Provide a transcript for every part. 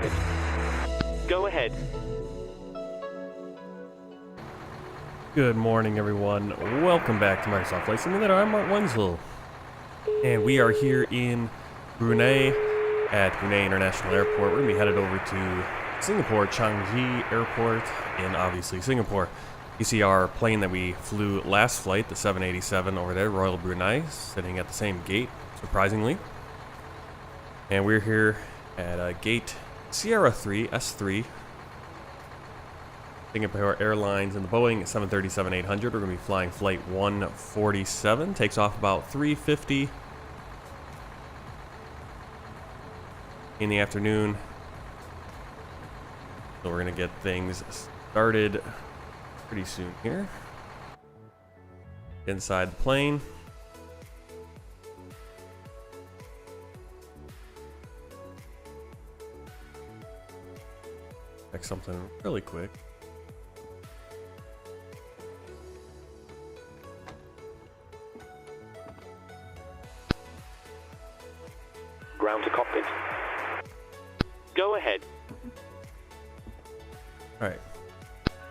cockpit. Go ahead. Good morning, everyone. Welcome back to Microsoft Flight Simulator. I'm Mark Wenzel, and we are here in Brunei at Brunei International Airport. We're going to be headed over to Singapore, Changi Airport, and obviously Singapore. You see our plane that we flew last flight, the 787 over there, Royal Brunei, sitting at the same gate, surprisingly. And we're here at gate Sierra 3, S3, Singapore Airlines and the Boeing 737-800. We're going to be flying flight 147. Takes off about 3:50 in the afternoon. So we're going to get things started pretty soon here. Inside the plane. Check something really quick. Ground to cockpit. Go ahead. Alright.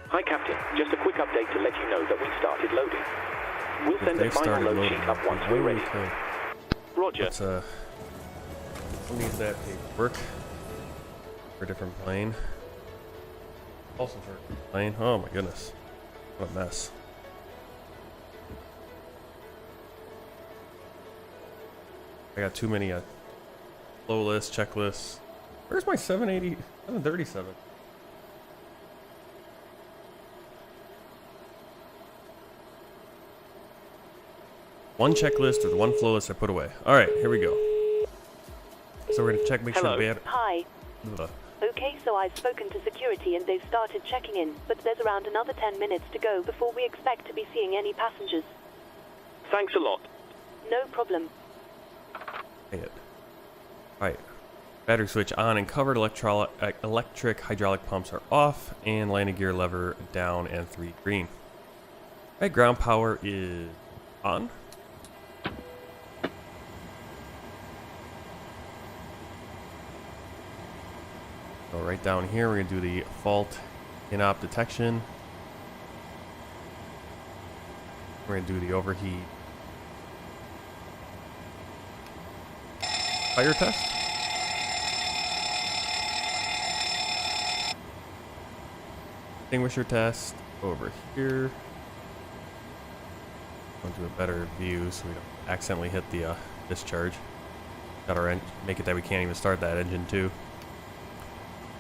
Hi, Captain. Just a quick update to let you know that we started loading. We'll send the final load sheet up once we're ready. Okay. Roger. Let's we'll need that paperwork for a different plane. Also for a different plane. Oh my goodness. What a mess. I got too many flow lists, checklists. Where's my 737? One checklist or the one flow list I put away. All right, here we go. So we're gonna check, make Hello. sure the Hi. Ugh. Okay, so I've spoken to security and they've started checking in, but there's around another 10 minutes to go before we expect to be seeing any passengers. Thanks a lot. No problem. Alright. Battery switch on and covered. Electric hydraulic pumps are off, and landing gear lever down and 3 green. Alright, ground power is on. So right down here, we're going to do the fault in-op detection. We're going to do the overheat fire test. Extinguisher test over here. I'll do a better view so we don't accidentally hit the discharge. Got our make it that we can't even start that engine too.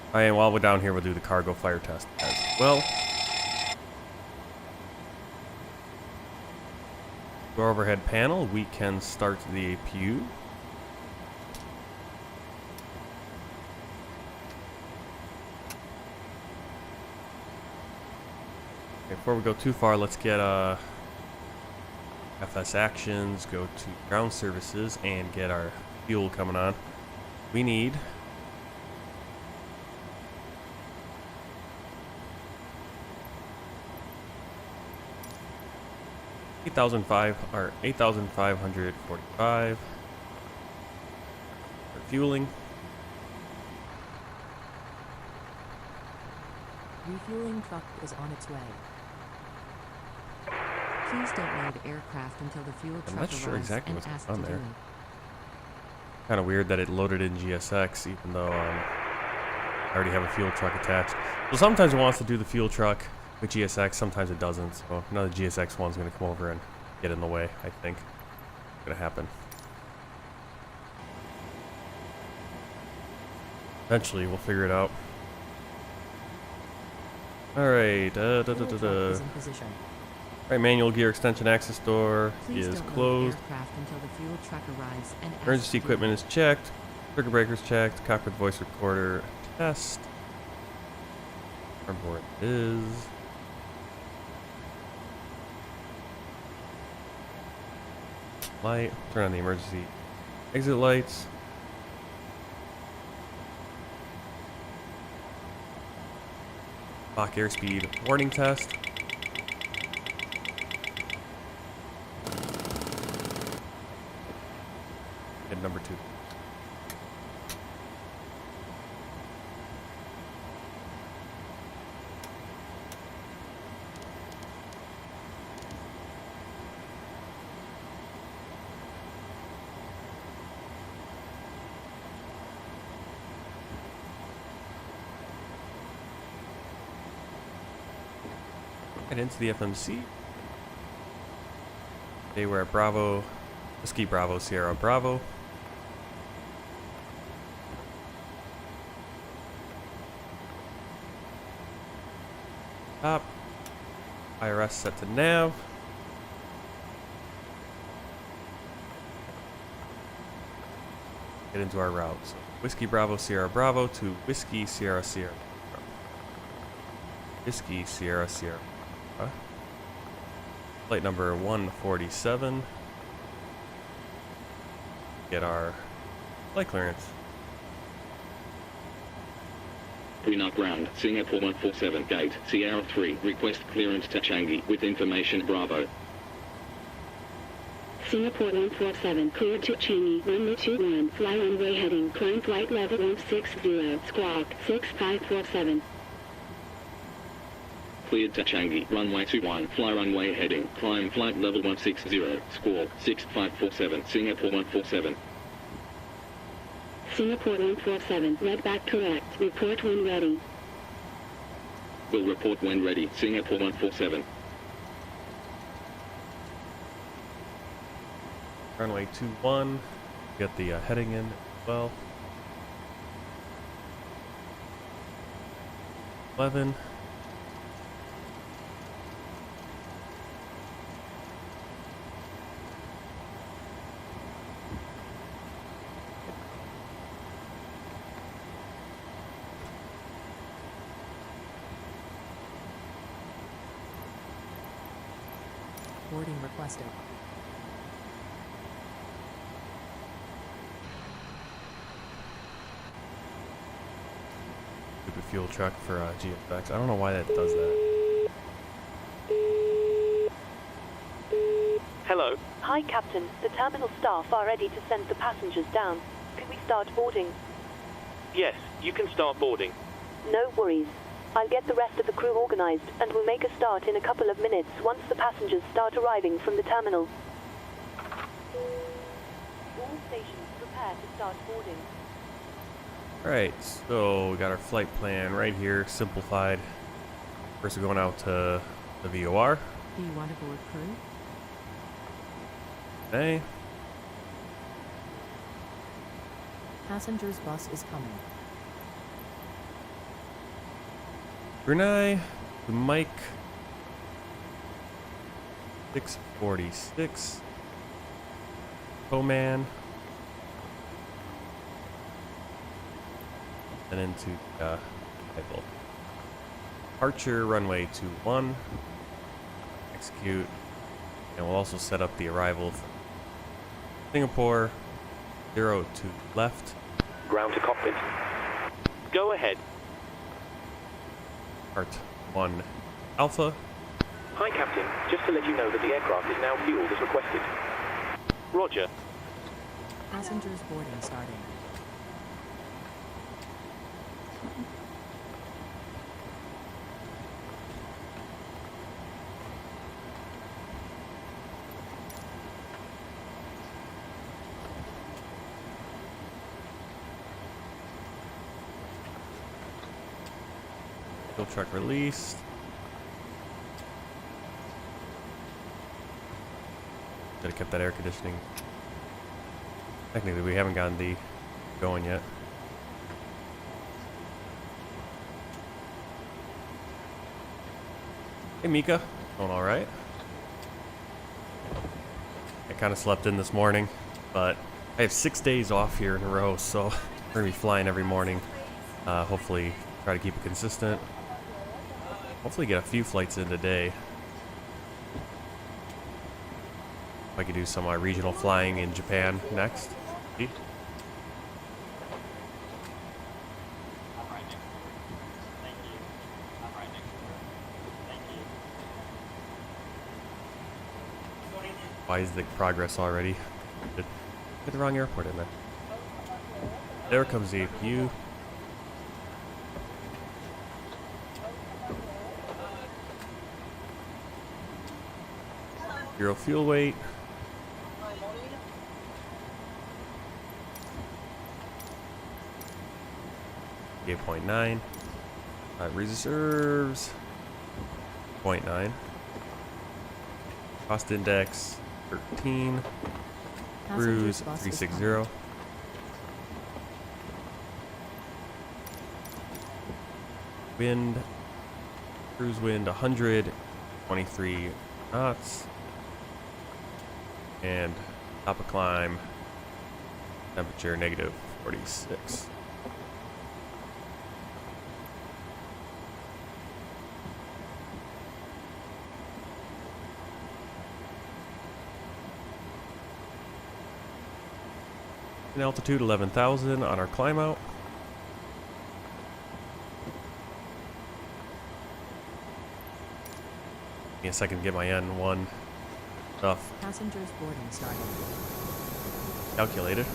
Alright, and while we're down here, we'll do the cargo fire test as well. Our overhead panel, we can start the APU. Before we go too far, let's get FS actions, go to ground services, and get our fuel coming on. We need 8,545 for fueling. Refueling truck is on its way. Please don't load aircraft until the fuel truck not sure arrives exactly and what's asked on to there. do it. Kind of weird that it loaded in GSX, even though I already have a fuel truck attached. So sometimes it wants to do the fuel truck with GSX, sometimes it doesn't. So another GSX one's going to come over and get in the way, I think. It's going to happen. Eventually, we'll figure it out. Alright, Fuel truck is in position. Alright, manual gear extension access door Please is don't load closed. aircraft until the fuel truck arrives and asked Emergency to do equipment it. is checked. Circuit breakers checked. Cockpit voice recorder test. Board is. Light. Turn on the emergency exit lights. Lock airspeed warning test. And number 2. Right into the FMC. Okay, we're at Bravo, Whiskey Bravo, Sierra Bravo. Top. IRS set to nav. Get into our route. So Whiskey Bravo, Sierra Bravo to Whiskey Sierra Sierra. Whiskey Sierra Sierra. Flight number 147. Get our flight clearance. Green ground, Singapore 147, gate, Sierra 3, request clearance to Changi with information Bravo. Singapore 147, cleared to Changi, runway 21, fly runway heading, climb flight level 160, squawk, 6547. Cleared to Changi, runway 21, fly runway heading, climb flight level 160, squawk, 6547, Singapore 147. Singapore 147, read back correct, report when ready. Will report when ready, Singapore 147. Runway 21. Get the heading in as well. 11. Boarding requested. Stupid fuel truck for GFX. I don't know why that does that. Hello. Hi, Captain. The terminal staff are ready to send the passengers down. Can we start boarding? Yes, you can start boarding. No worries. I'll get the rest of the crew organized, and we'll make a start in a couple of minutes once the passengers start arriving from the terminal. All stations prepare to start boarding. Alright, so we got our flight plan right here, simplified. First we're going out to the VOR. Do you want to board crew? Okay. Passengers bus is coming. Brunei to Mike 646. Coman. And into Bible. Departure runway 21. Execute. And we'll also set up the arrival from Singapore 02 left. Ground to cockpit. Go ahead. Part 1 Alpha. Hi, Captain. Just to let you know that the aircraft is now fueled as requested. Roger. Passengers boarding starting. Fuel truck released. Should have kept that air conditioning. Technically, we haven't gotten the going yet. Hey, Mika. Going all right? I kind of slept in this morning, but I have 6 days off here in a row, so we're going to be flying every morning. Hopefully, try to keep it consistent. Hopefully get a few flights in today. If I could do some regional flying in Japan next. See? Why is the progress already? Did the wrong airport in there. There comes the APU. Zero fuel weight. .9. Reserves. 0.9. Cost index 13. Cruise Passengers bus is 360. coming. Wind, cruise wind 123 knots. And top of climb, temperature negative 46. And altitude 11,000 on our climb out. Give me a second to get my N1 stuff Passengers boarding starting. calculated.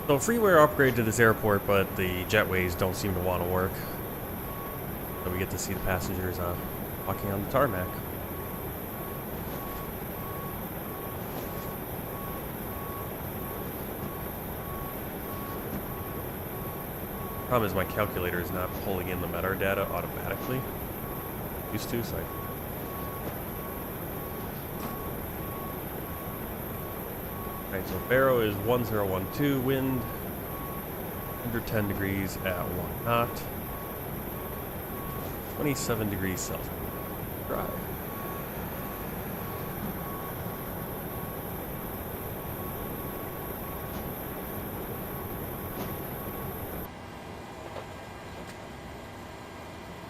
So freeware upgrade to this airport, but the jetways don't seem to want to work. So we get to see the passengers walking on the tarmac. Problem is my calculator is not pulling in the metadata automatically. Used to, so Alright, so Barrow is 1012, wind under 10 degrees at 1 knot. 27 degrees Celsius. Dry.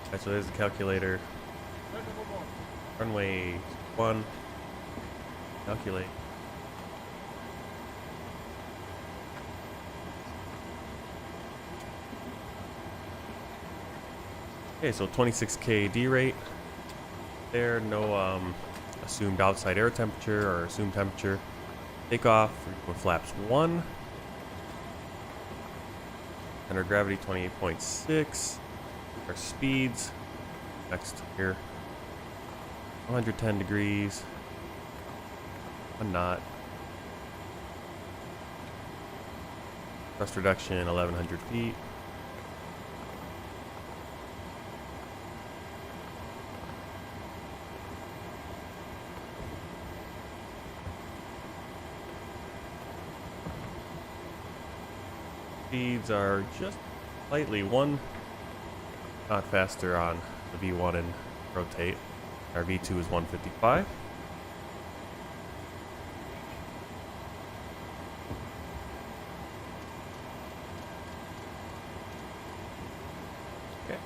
Alright, so there's the calculator. Runway 1. Calculate. Okay, so 26K D rate. There, no assumed outside air temperature or assumed temperature. Takeoff, frequent flaps 1. Center of gravity 28.6. Our speeds, next here. 110 degrees. 1 knot. Thrust reduction 1100 feet. Speeds are just slightly 1 knot faster on the V1 and rotate. Our V2 is 155. Okay.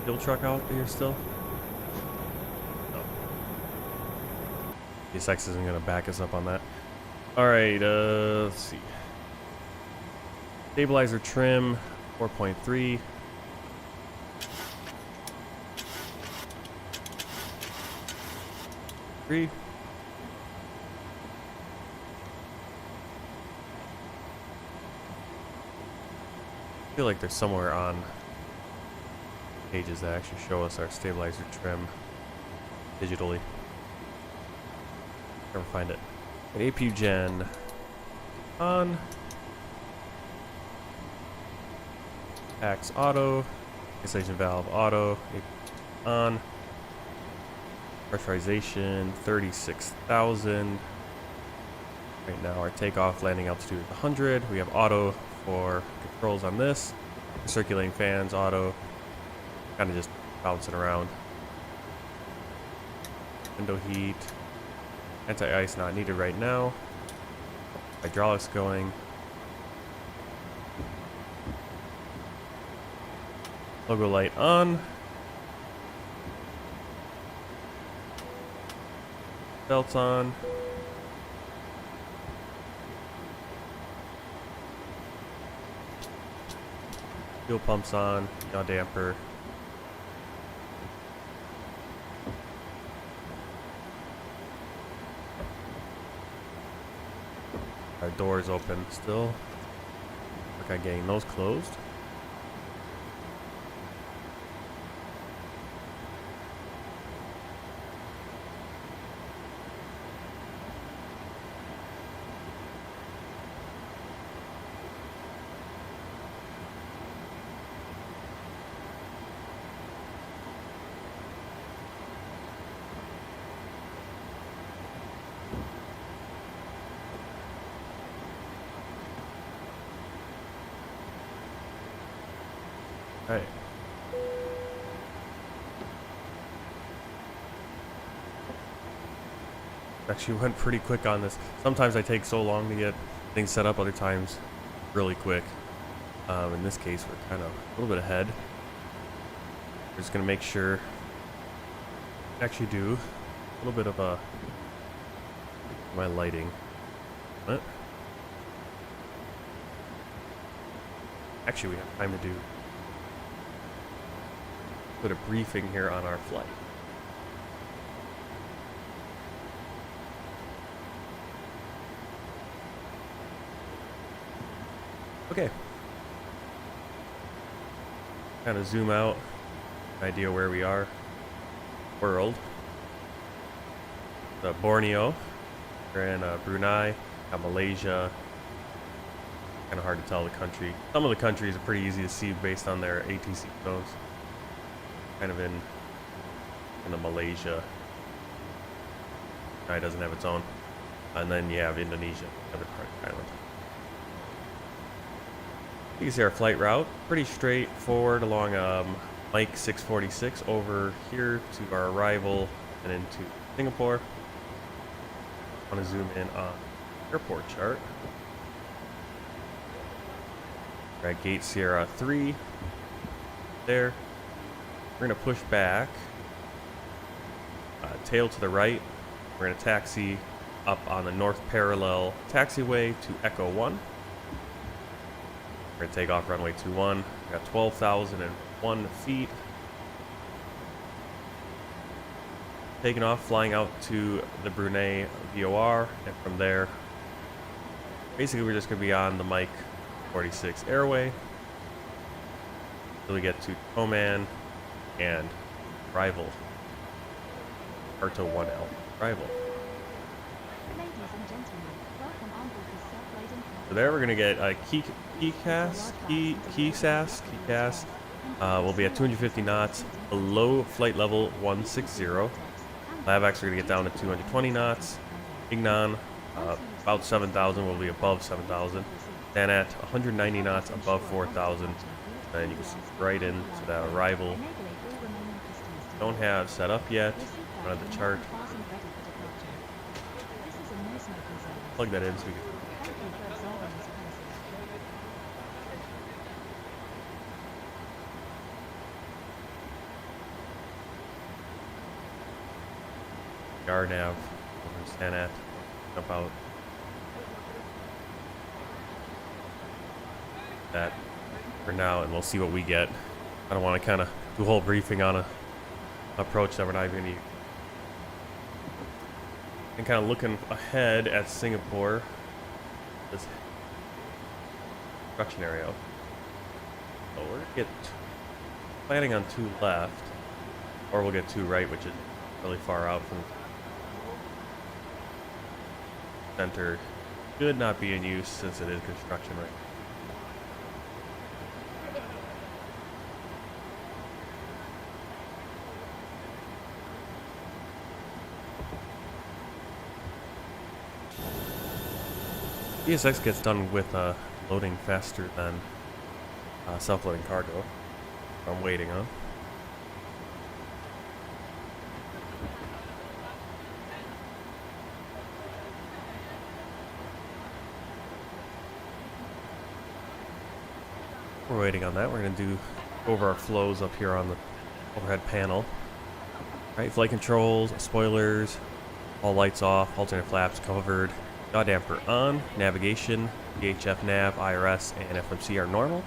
Fuel truck out here still? No. SpaceX isn't going to back us up on that. Alright, let's see. Stabilizer trim, 4.3. Three. I feel like there's somewhere on pages that actually show us our stabilizer trim digitally. Never find it. But APU gen on. Axe auto. Installation valve auto. APU on. Pressurization 36,000. Right now our takeoff landing altitude is 100. We have auto for controls on this. Circulating fans auto. Kind of just bouncing around. Window heat. Anti-ice not needed right now. Hydraulics going. Logo light on. Belts on. Fuel pumps on, yaw damper. Our doors open still. Work on getting those closed. Alright. Actually went pretty quick on this. Sometimes I take so long to get things set up, other times really quick. In this case, we're kind of a little bit ahead. We're just going to make sure actually do a little bit of my lighting. What? Actually, we have time to do a bit of briefing here on our flight. Okay. Kind of zoom out, idea where we are. World. Borneo. We're in Brunei, Malaysia. Kind of hard to tell the country. Some of the countries are pretty easy to see based on their ATC codes. Kind of in the Malaysia. It doesn't have its own. And then you have Indonesia, the other part of the island. You can see our flight route, pretty straightforward along Mike 646 over here to our arrival and into Singapore. I want to zoom in on the airport chart. We're at gate Sierra 3 there. We're going to push back, tail to the right. We're going to taxi up on the north parallel taxiway to Echo 1. We're going to take off runway 21. We got 12,001 feet. Taking off, flying out to the Brunei VOR, and from there, basically we're just going to be on the Mike 46 airway until we get to Oman and arrival. Arto 1L arrival. So there we're going to get a key cast. We'll be at 250 knots below flight level 160. Lavac's are going to get down to 220 knots. Ignon, about 7,000, will be above 7,000. Sanat, 190 knots above 4,000. And you can see right into that arrival. Don't have set up yet. Don't have the chart. Plug that in so we can. RNAV over Sanat, jump out. That for now, and we'll see what we get. I don't want to kind of do a whole briefing on a approach that we're not even going to use. And kind of looking ahead at Singapore, this construction area. So we're going to get planning on 2 left, or we'll get 2 right, which is really far out from center. Should not be in use since it is construction right now. ESX gets done with loading faster than self-loading cargo. I'm waiting on. We're waiting on that. We're going to do over our flows up here on the overhead panel. Right, flight controls, spoilers, all lights off, alternate flaps covered. Yaw damper on, navigation, VHF nav, IRS, and FMC are normal.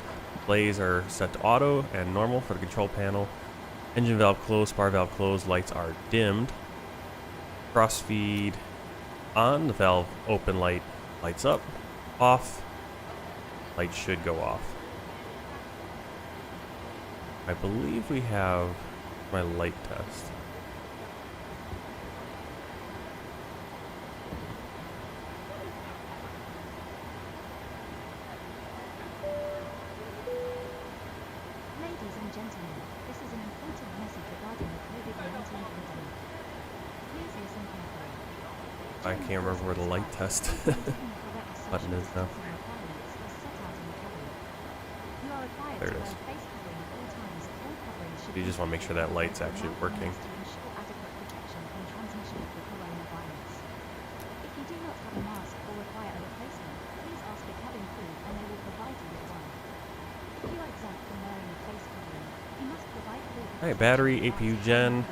Displays are set to auto and normal for the control panel. Engine valve closed, spar valve closed, lights are dimmed. Crossfeed on, the valve open light lights up, off, light should go off. I believe we have my light test. Ladies and gentlemen, this is an important message regarding the COVID-19 pandemic. Please listen carefully. I can't remember where the light test button is now. There it is. You just want to make sure that light's actually working. Alright, battery, APU gen.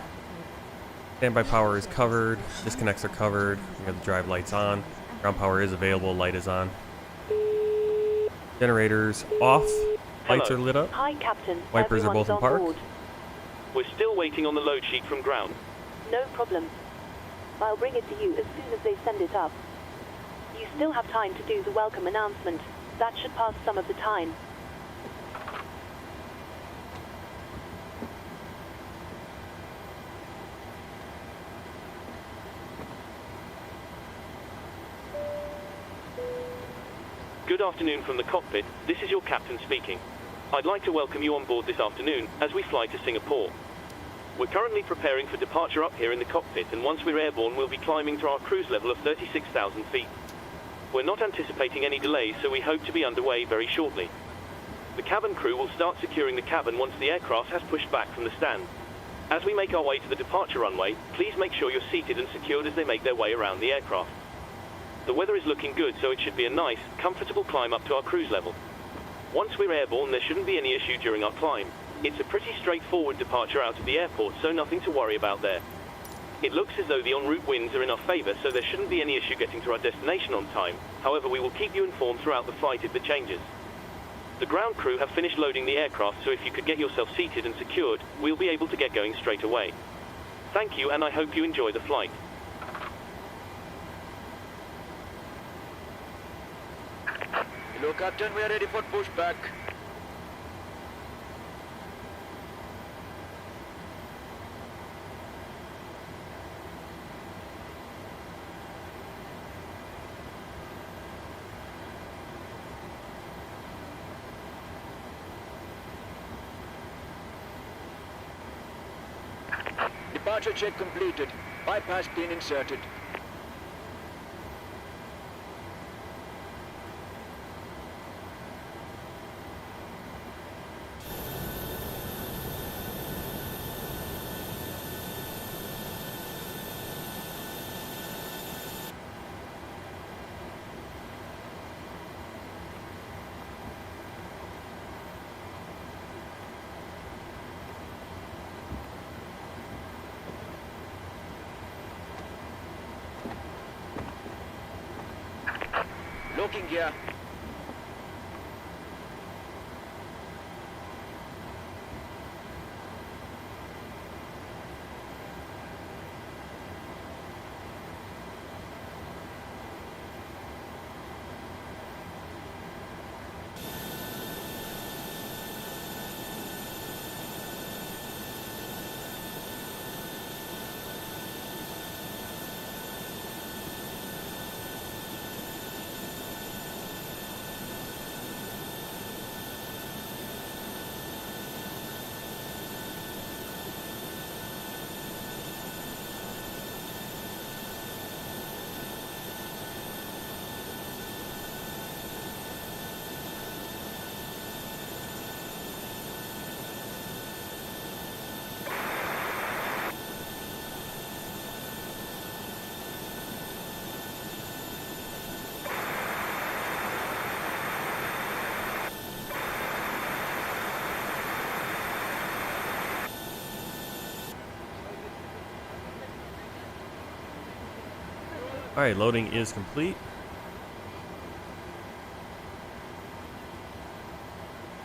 Standby power is covered. Disconnects are covered. We have the drive lights on. Ground power is available. Light is on. Generators off. Lights are lit up. Hi, Captain. Wipers are both in park. Board. We're still waiting on the load sheet from ground. No problem. I'll bring it to you as soon as they send it up. You still have time to do the welcome announcement. That should pass some of the time. Good afternoon from the cockpit. This is your captain speaking. I'd like to welcome you on board this afternoon as we fly to Singapore. We're currently preparing for departure up here in the cockpit, and once we're airborne, we'll be climbing to our cruise level of 36,000 feet. We're not anticipating any delays, so we hope to be underway very shortly. The cabin crew will start securing the cabin once the aircraft has pushed back from the stand. As we make our way to the departure runway, please make sure you're seated and secured as they make their way around the aircraft. The weather is looking good, so it should be a nice, comfortable climb up to our cruise level. Once we're airborne, there shouldn't be any issue during our climb. It's a pretty straightforward departure out of the airport, so nothing to worry about there. It looks as though the en route winds are in our favor, so there shouldn't be any issue getting to our destination on time. However, we will keep you informed throughout the flight if there changes. The ground crew have finished loading the aircraft, so if you could get yourself seated and secured, we'll be able to get going straight away. Thank you, and I hope you enjoy the flight. Hello, Captain. We are ready for pushback. Departure check completed. Bypass pin inserted. Locking gear. Alright, loading is complete.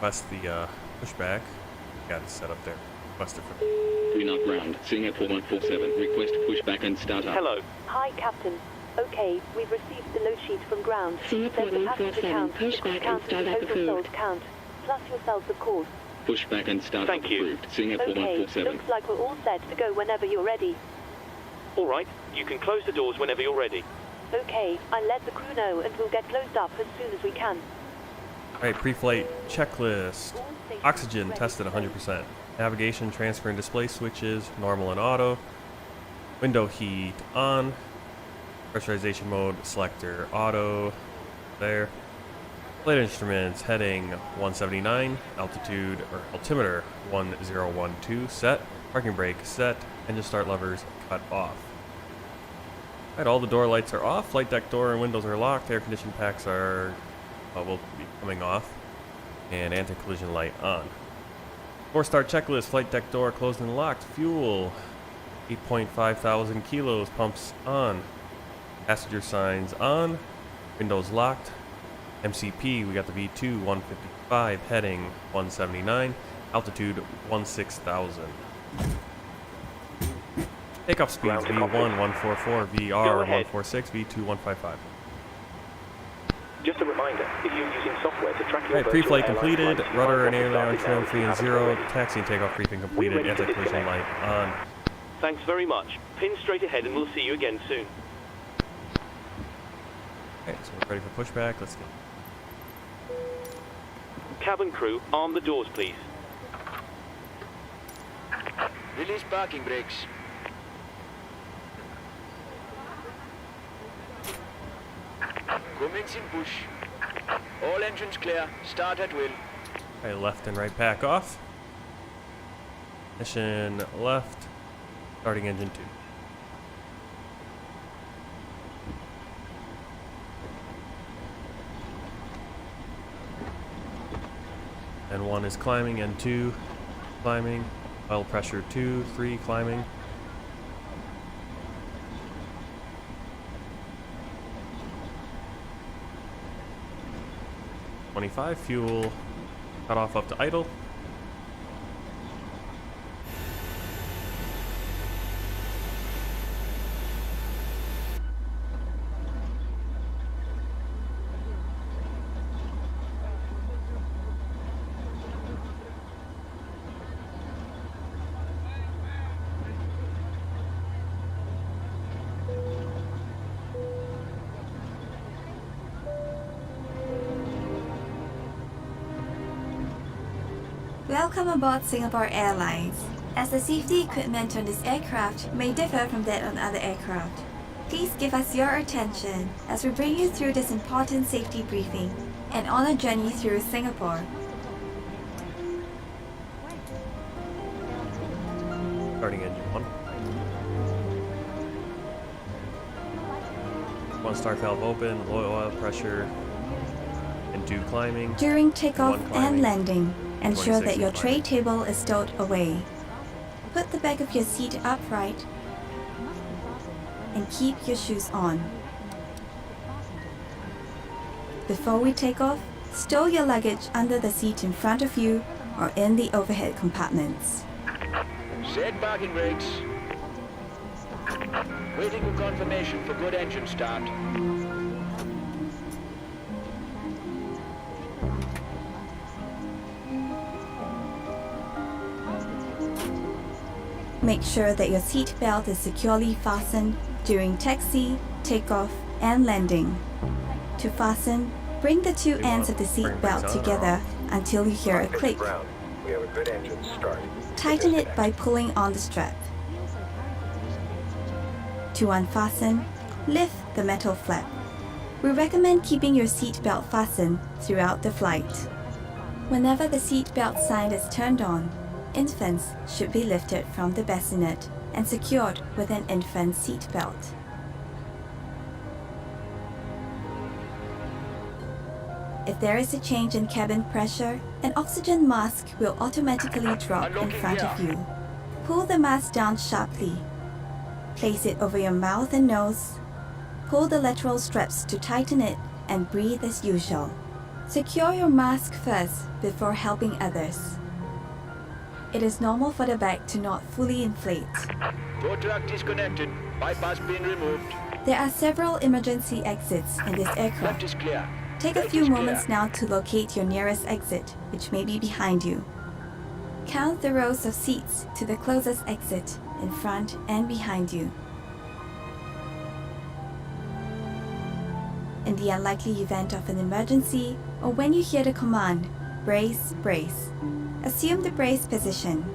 request the pushback. Got it set up there. Request it for Green ground, Singapore 147, request pushback and start up. Hello. Hi, Captain. Okay, we've received the load sheet from ground. Singapore There's the passenger 147, count, pushback and count, start up total sold approved. count, plus yourselves, of course. Pushback and start Thank up you. approved. Singapore Okay, 147. looks like we're all set to go whenever you're ready. All right, you can close the doors whenever you're ready. Okay, I'll let the crew know and we'll get closed up as soon as we can. Alright, pre-flight checklist. All stations Oxygen ready tested to 100%. Navigation, transfer, and display switches, normal and auto. Window heat on. Pressurization mode, selector, auto. There. Flight instruments, heading 179. Altitude, or altimeter 1012 set. Parking brake set. Engine start levers cut off. Alright, all the door lights are off. Flight deck door and windows are locked. Air conditioning packs are will be coming off. And anti-collision light on. 4-star checklist. Flight deck door closed and locked. Fuel 8.5 thousand kilos. Pumps on. Passenger signs on. Windows locked. MCP, we got the V2 155 heading 179. Altitude 16,000. Takeoff speeds Ground to V1 copy. 144, Go VR ahead. 146, V2 155. Just a reminder, if you're using software to track your Alright, virtual pre-flight airline completed. flights, you Rudder might and want to airline start it trim now 3 if you and haven't 0. already. Taxi and takeoff briefing We're completed. ready to Anti-collision disconnect. light on. Thanks very much. Pin straight ahead and we'll see you again soon. Okay, so we're ready for pushback. Let's get. Cabin crew, arm the doors, please. Release parking brakes. Commencing push. All engines clear. Start at will. Okay, left and right pack off. Ignition left. Starting engine 2. And 1 is climbing, and 2 climbing. Oil pressure 2, 3 climbing. $25 fuel. Cut off up to idle. Welcome aboard Singapore Airlines. As the safety equipment on this aircraft may differ from that on other aircraft, please give us your attention as we bring you through this important safety briefing and on a journey through Singapore. Starting engine 1. 1 start valve open, low oil pressure, and 2 climbing. During takeoff One climbing. and landing, ensure 26 that your is tray climbing. table is stowed away. Put the back of your seat upright and keep your shoes on. Before we take off, stow your luggage under the seat in front of you or in the overhead compartments. Set parking brakes. Waiting for confirmation for good engine start. Make sure that your seat belt is securely fastened during taxi, takeoff, and landing. To fasten, bring the two ends of the seat belt together until you hear a click. We have a good engine start. Tighten it by pulling on the strap. To unfasten, lift the metal flap. We recommend keeping your seat belt fastened throughout the flight. Whenever the seat belt sign is turned on, infants should be lifted from the bassinet and secured with an infant seat belt. If there is a change in cabin pressure, an oxygen mask will automatically drop in front of you. Pull the mask down sharply. Place it over your mouth and nose. Pull the lateral straps to tighten it and breathe as usual. Secure your mask first before helping others. It is normal for the bag to not fully inflate. Tow truck disconnected. Bypass pin removed. There are several emergency exits in this aircraft. Left is clear. Take a Right few is moments clear. now to locate your nearest exit, which may be behind you. Count the rows of seats to the closest exit in front and behind you. In the unlikely event of an emergency, or when you hear the command, brace, brace, assume the brace position.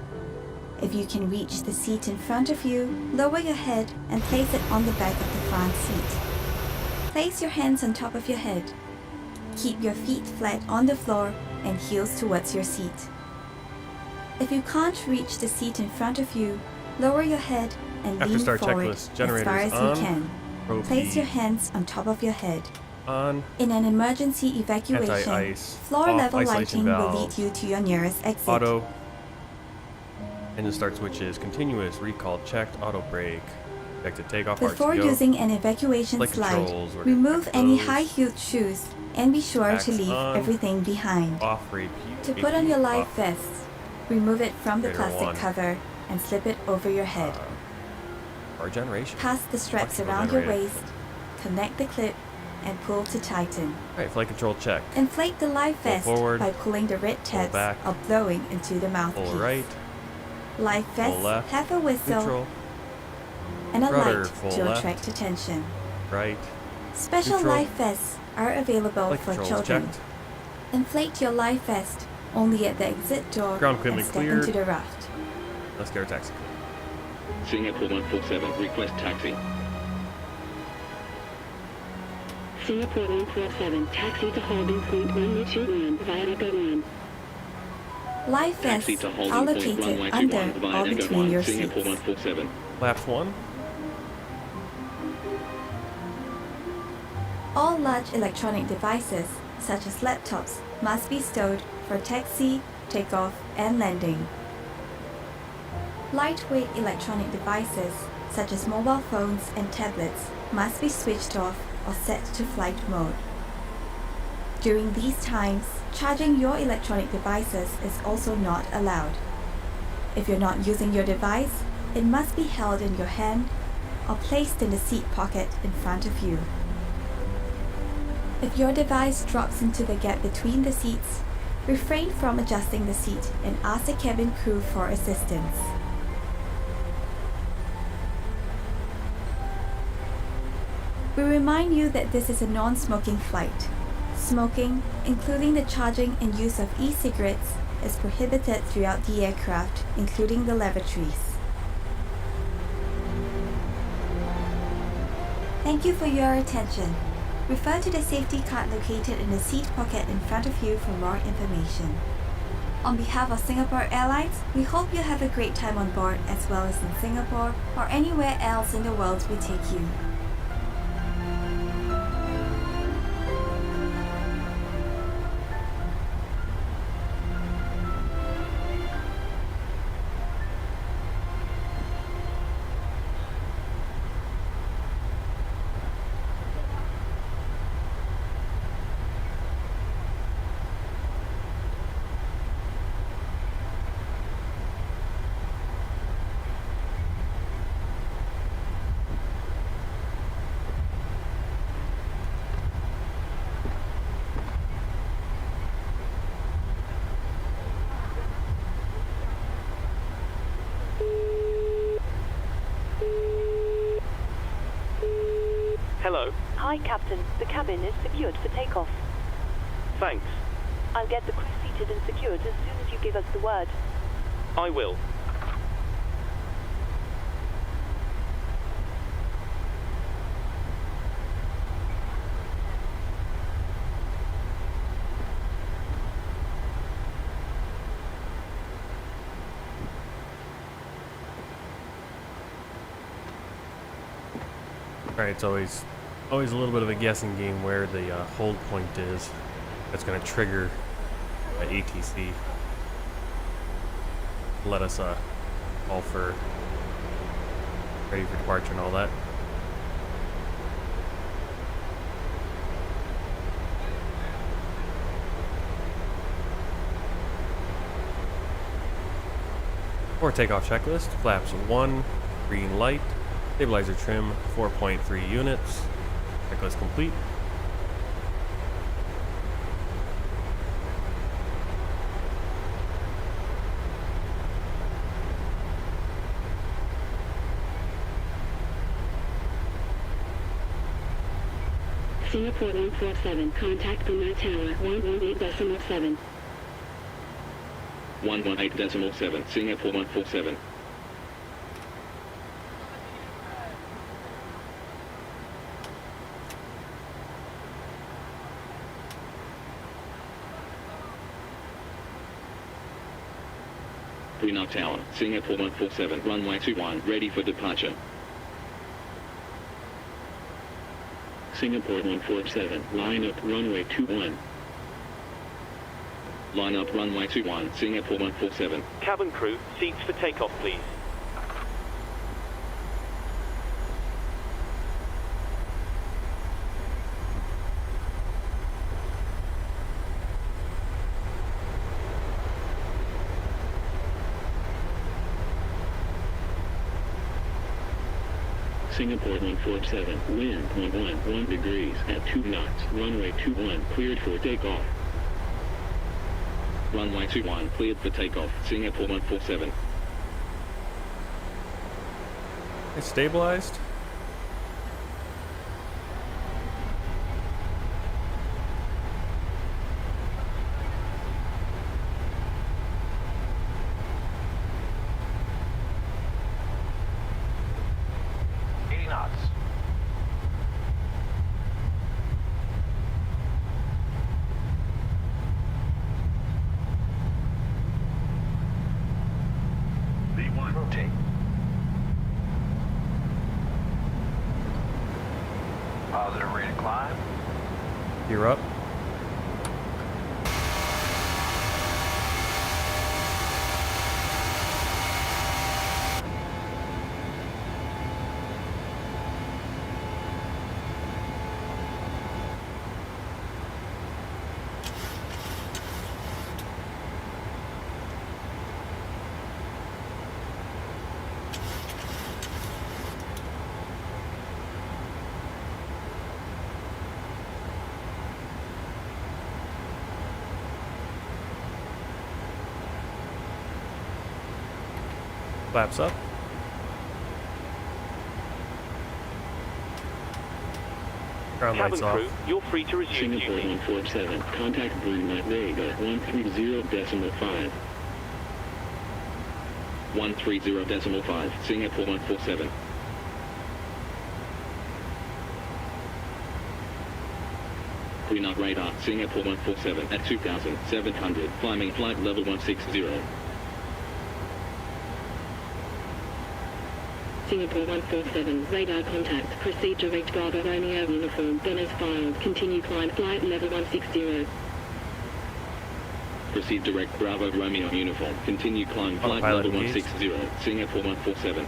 If you can reach the seat in front of you, lower your head and place it on the back of the front seat. Place your hands on top of your head. Keep your feet flat on the floor and heels towards your seat. If you can't reach the seat in front of you, lower your head and After lean start forward checklist, as generators far as on, you can. Pro Place your feed hands on top of your head. on, In an emergency evacuation, anti-ice, floor off, level isolation lighting will valve, lead you to your nearest exit. auto, engine start switches, continuous, recall, checked, auto brake, expected takeoff, Before RTO, using an evacuation flight slide, controls, we're remove gonna any those. high-heeled shoes and be sure Axe to leave on. everything behind. off rate, To put on your life vest, remove it from the Generator plastic one. cover and slip it over your head. Power generation. Pass the straps Electrical around your generator. waist, connect the clip, and pull to tighten. Alright, flight control check. Inflate the life Pull vest forward, by pulling the red pull tabs back, or blowing into the mouthpiece. Full right, Life vests left, have a whistle neutral, and a rudder, light full to left. attract attention. right, Special neutral. life vests are available flight for controls children. checked. Inflate your life vest only at the exit door Ground and equipment step cleared. into the raft. Let's get our taxi. Singapore 147, request taxi. Singapore 147, taxi to holding point 121 via Begawan. Life vests Taxi to holding are point located runway under 21 via or between Begawan, your Singapore seats. 147. Laps 1. All large electronic devices, such as laptops, must be stowed for taxi, takeoff, and landing. Lightweight electronic devices, such as mobile phones and tablets, must be switched off or set to flight mode. During these times, charging your electronic devices is also not allowed. If you're not using your device, it must be held in your hand or placed in the seat pocket in front of you. If your device drops into the gap between the seats, refrain from adjusting the seat and ask the cabin crew for assistance. We remind you that this is a non-smoking flight. Smoking, including the charging and use of e-cigarettes, is prohibited throughout the aircraft, including the lavatories. Thank you for your attention. Refer to the safety card located in the seat pocket in front of you for more information. On behalf of Singapore Airlines, we hope you have a great time on board as well as in Singapore or anywhere else in the world we take you. Hello. Hi, Captain. The cabin is secured for takeoff. Thanks. I'll get the crew seated and secured as soon as you give us the word. I will. Alright, it's always a little bit of a guessing game where the hold point is. That's going to trigger ATC. Let us call for ready for departure and all that. For takeoff checklist, flaps 1, green light, stabilizer trim 4.3 units, checklist complete. Singapore 147, contact Brunei Tower 118.7. 118.7, Singapore 147. Brunei Tower, Singapore 147, runway 21, ready for departure. Singapore 147, line up runway 21. Line up runway 21, Singapore 147. Cabin crew, seats for takeoff, please. Singapore 147, wind 111 degrees at 2 knots, runway 21 cleared for takeoff. Runway 21 cleared for takeoff, Singapore 147. It's stabilized. Rotate. Positive rate of climb. You're up. Flaps up. Ground lights Cabin off. crew, you're free to resume Singapore duty. 147, contact Brunei Radar 130.5. 130.5, Singapore 147. Brunei Radar, Singapore 147 at 2,700, climbing flight level 160. Singapore 147, radar contact, proceed direct Bravo Romeo uniform, gunners filed, continue climb flight level 160. Proceed direct Bravo Romeo uniform, continue climb flight Autopilot level engaged. 160, Singapore 147.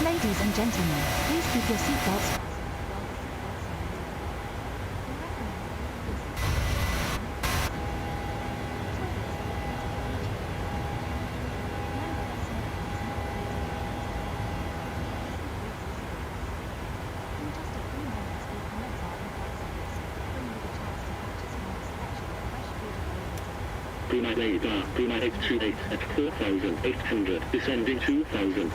Ladies and gentlemen, please keep your seatbelts fastened. Brunei Radar, Brunei 828 at 4,800, descending 2,000.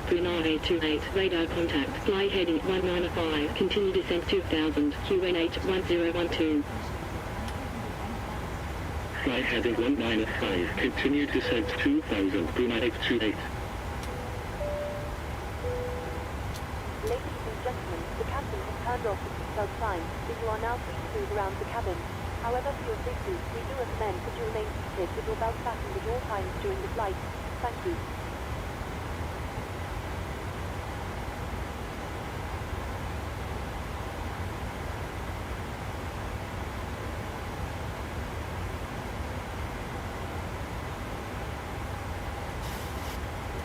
Brunei 28, radar contact, fly heading 195, continue descent 2000, QN8 1012. Fly heading 195, continue descent 2000, Brunei 828. Ladies and gentlemen, the captain has turned off the seatbelt sign, so you are now free to move around the cabin. However, for your safety, we do recommend that you remain seated with your belt fastened at all times during the flight. Thank you.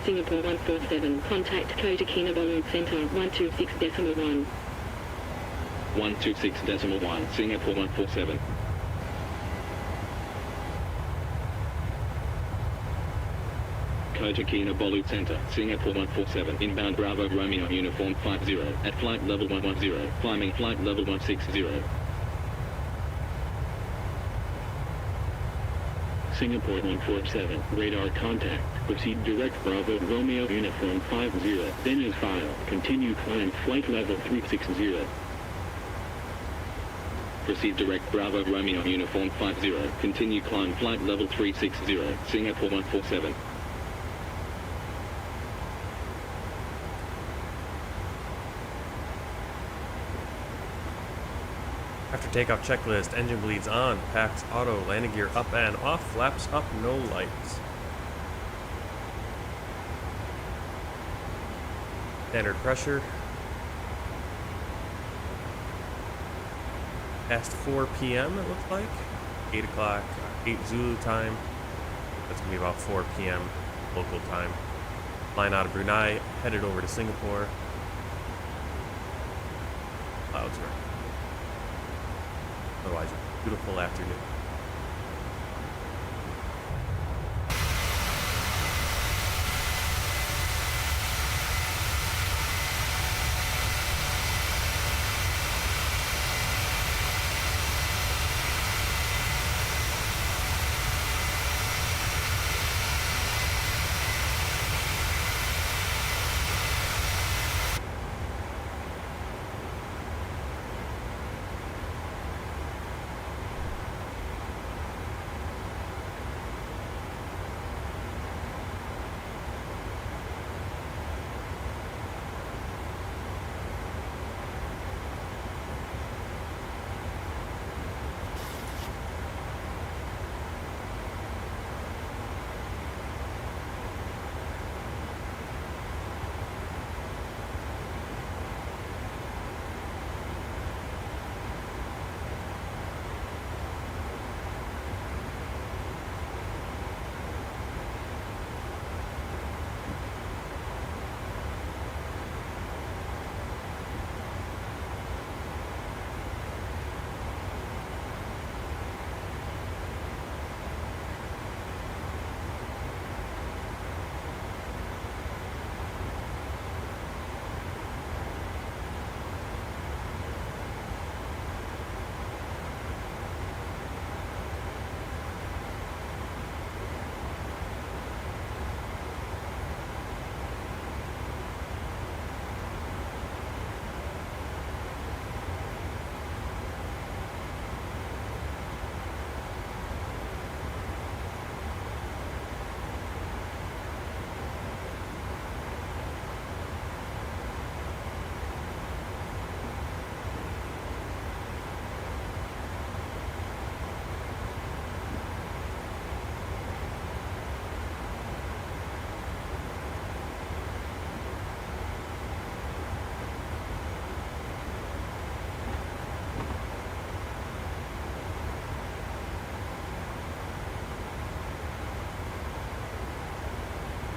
Singapore 147, contact Kota Kinabalu Center 126.1. 126.1, Singapore 147. Kota Kinabalu Center, Singapore 147, inbound Bravo Romeo Uniform 50, at flight level 110, climbing flight level 160. Singapore 147, radar contact, proceed direct Bravo Romeo Uniform 50, then as filed, continue climb flight level 360. Proceed direct Bravo Romeo Uniform 50, continue climb flight level 360, Singapore 147. After takeoff checklist, engine bleeds on, packs auto, landing gear up and off, flaps up, no lights. Standard pressure. Past 4 p.m. it looks like. 8 o'clock, 8 Zulu time. That's going to be about 4 p.m. local time. Flying out of Brunei, headed over to Singapore. Clouds are otherwise a beautiful afternoon.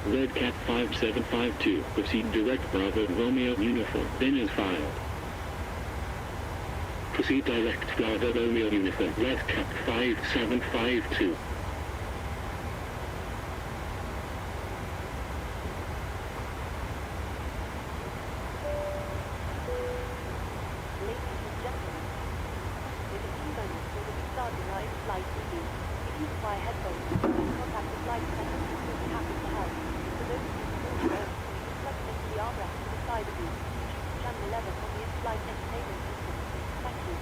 Red Cat 5752, proceed direct Bravo Romeo Uniform, then as filed. Proceed direct Bravo Romeo Uniform, Red Cat 5752. departing are in flight with you. If you require headphones, please contact the flight attendant or the captain for help. For those of you who board your own, you can plug them into the armrest to the side of you. Choose channel 11 on the in-flight entertainment system. Thank you.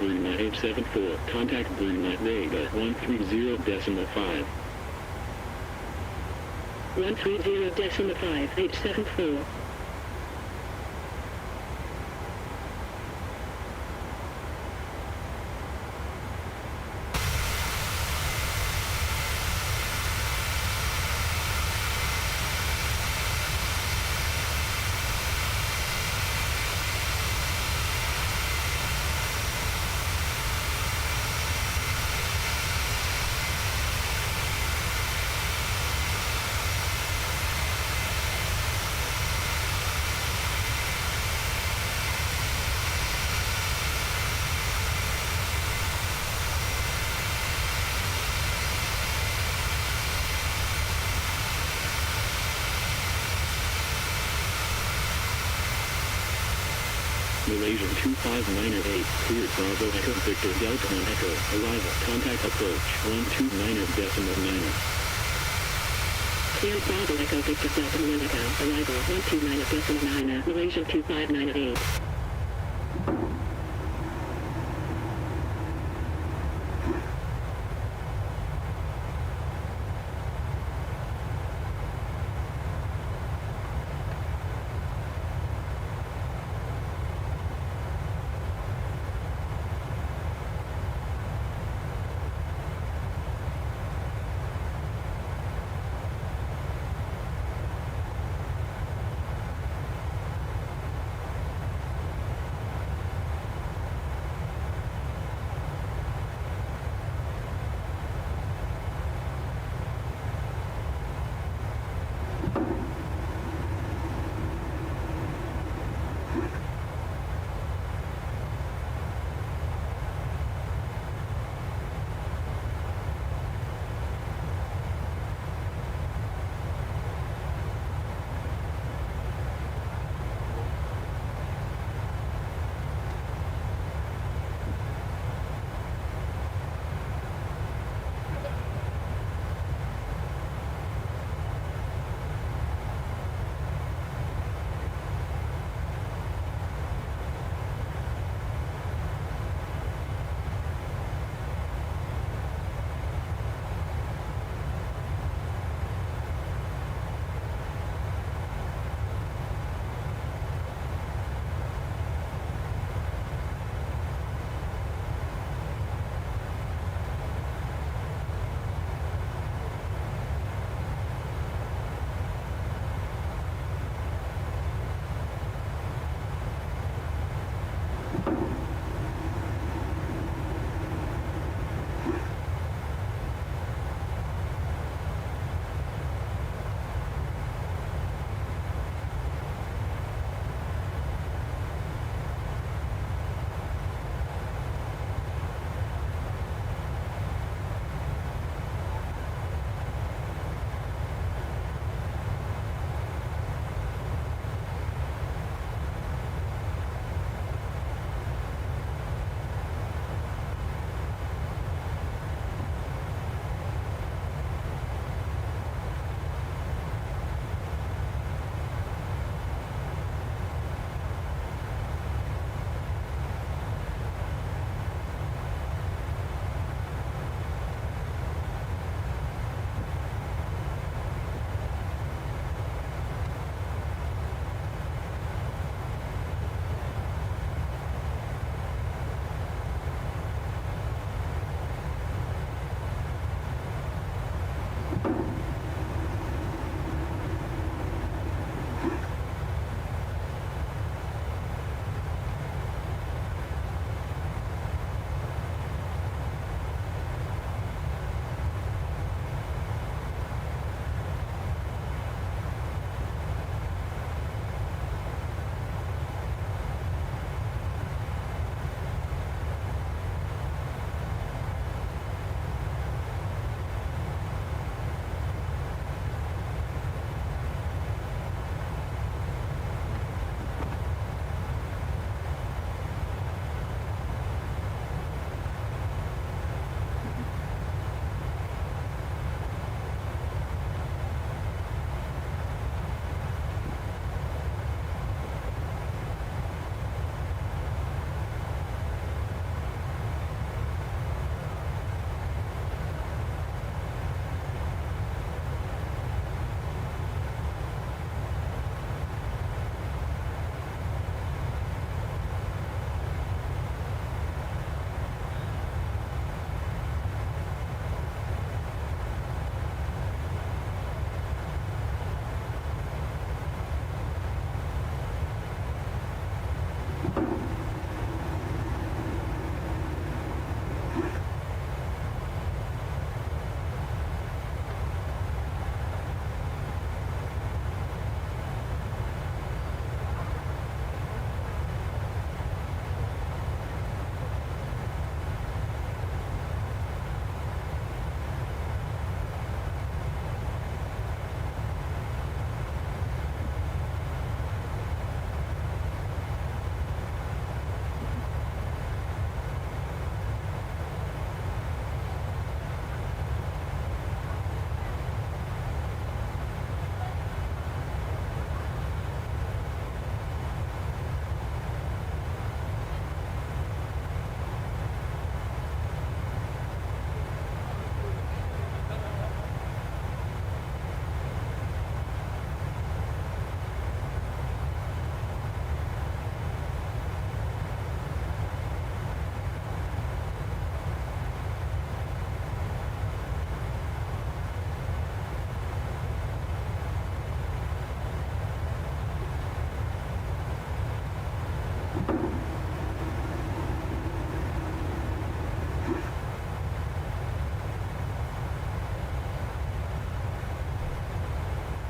Brunei 874, contact Brunei Radar 130.5. 130.5, 874. Malaysian 25908, cleared Bravo Echo Victor Delta Echo, arrival, contact approach 129.9. Cleared Bravo Echo Victor Delta Echo, arrival 129.9, Malaysian 25908.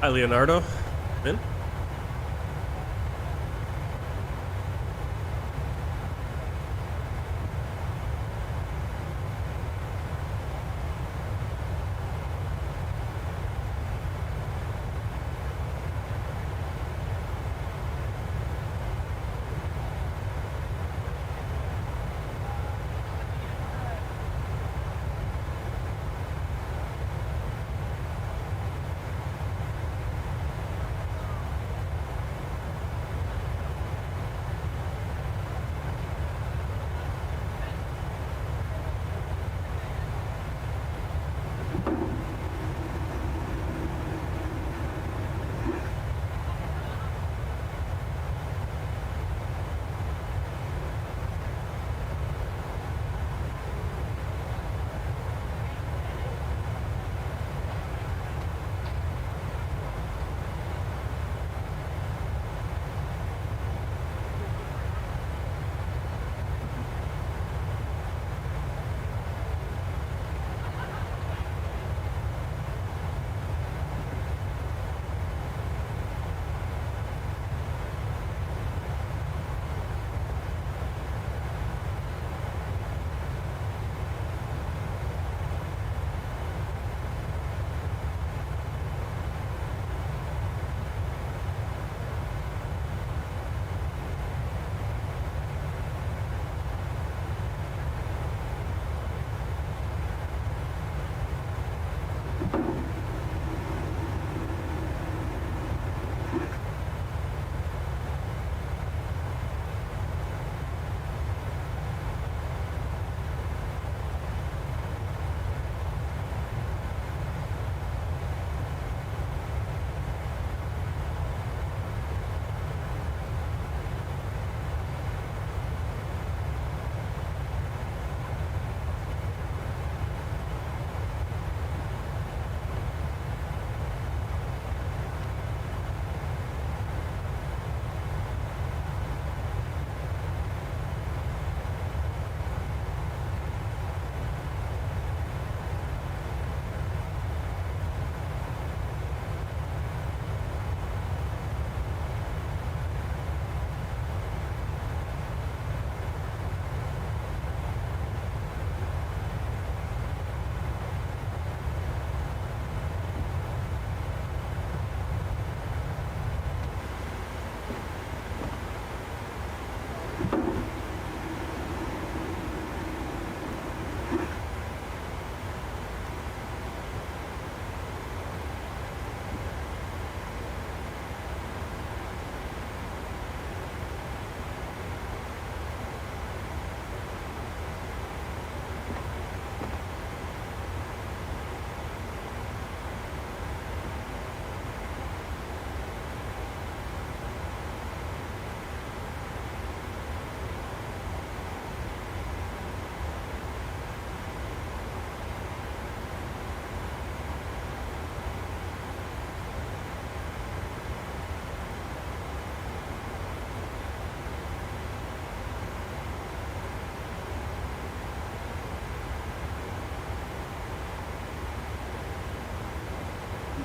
Hi, Leonardo. In?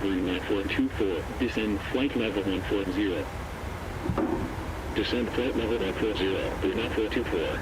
Brunei 424, descend flight level 140. Descend flight level 140, Brunei 424.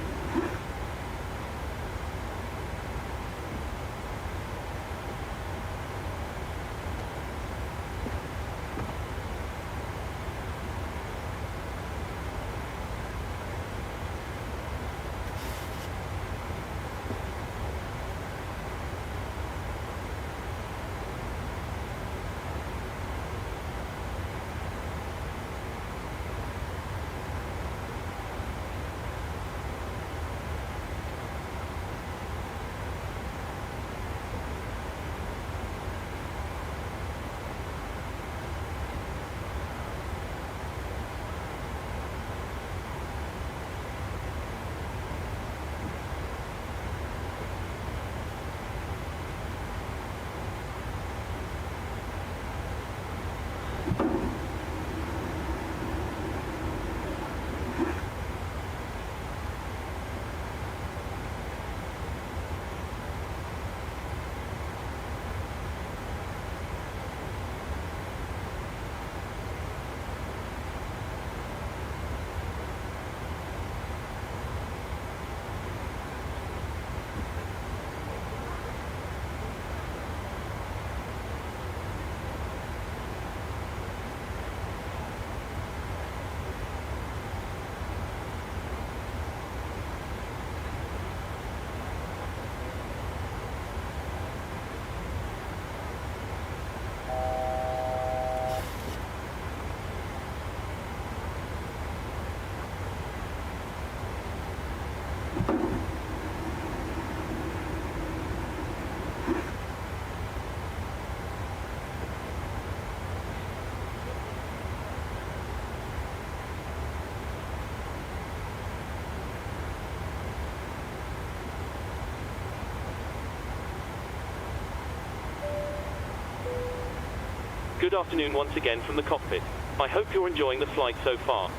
Good afternoon once again from the cockpit. I hope you're enjoying the flight so far.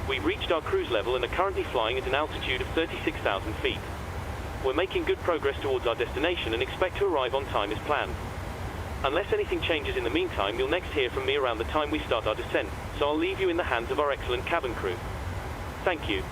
We've reached our cruise level and are currently flying at an altitude of 36,000 feet. We're making good progress towards our destination and expect to arrive on time as planned. Unless anything changes in the meantime, you'll next hear from me around the time we start our descent, so I'll leave you in the hands of our excellent cabin crew. Thank you.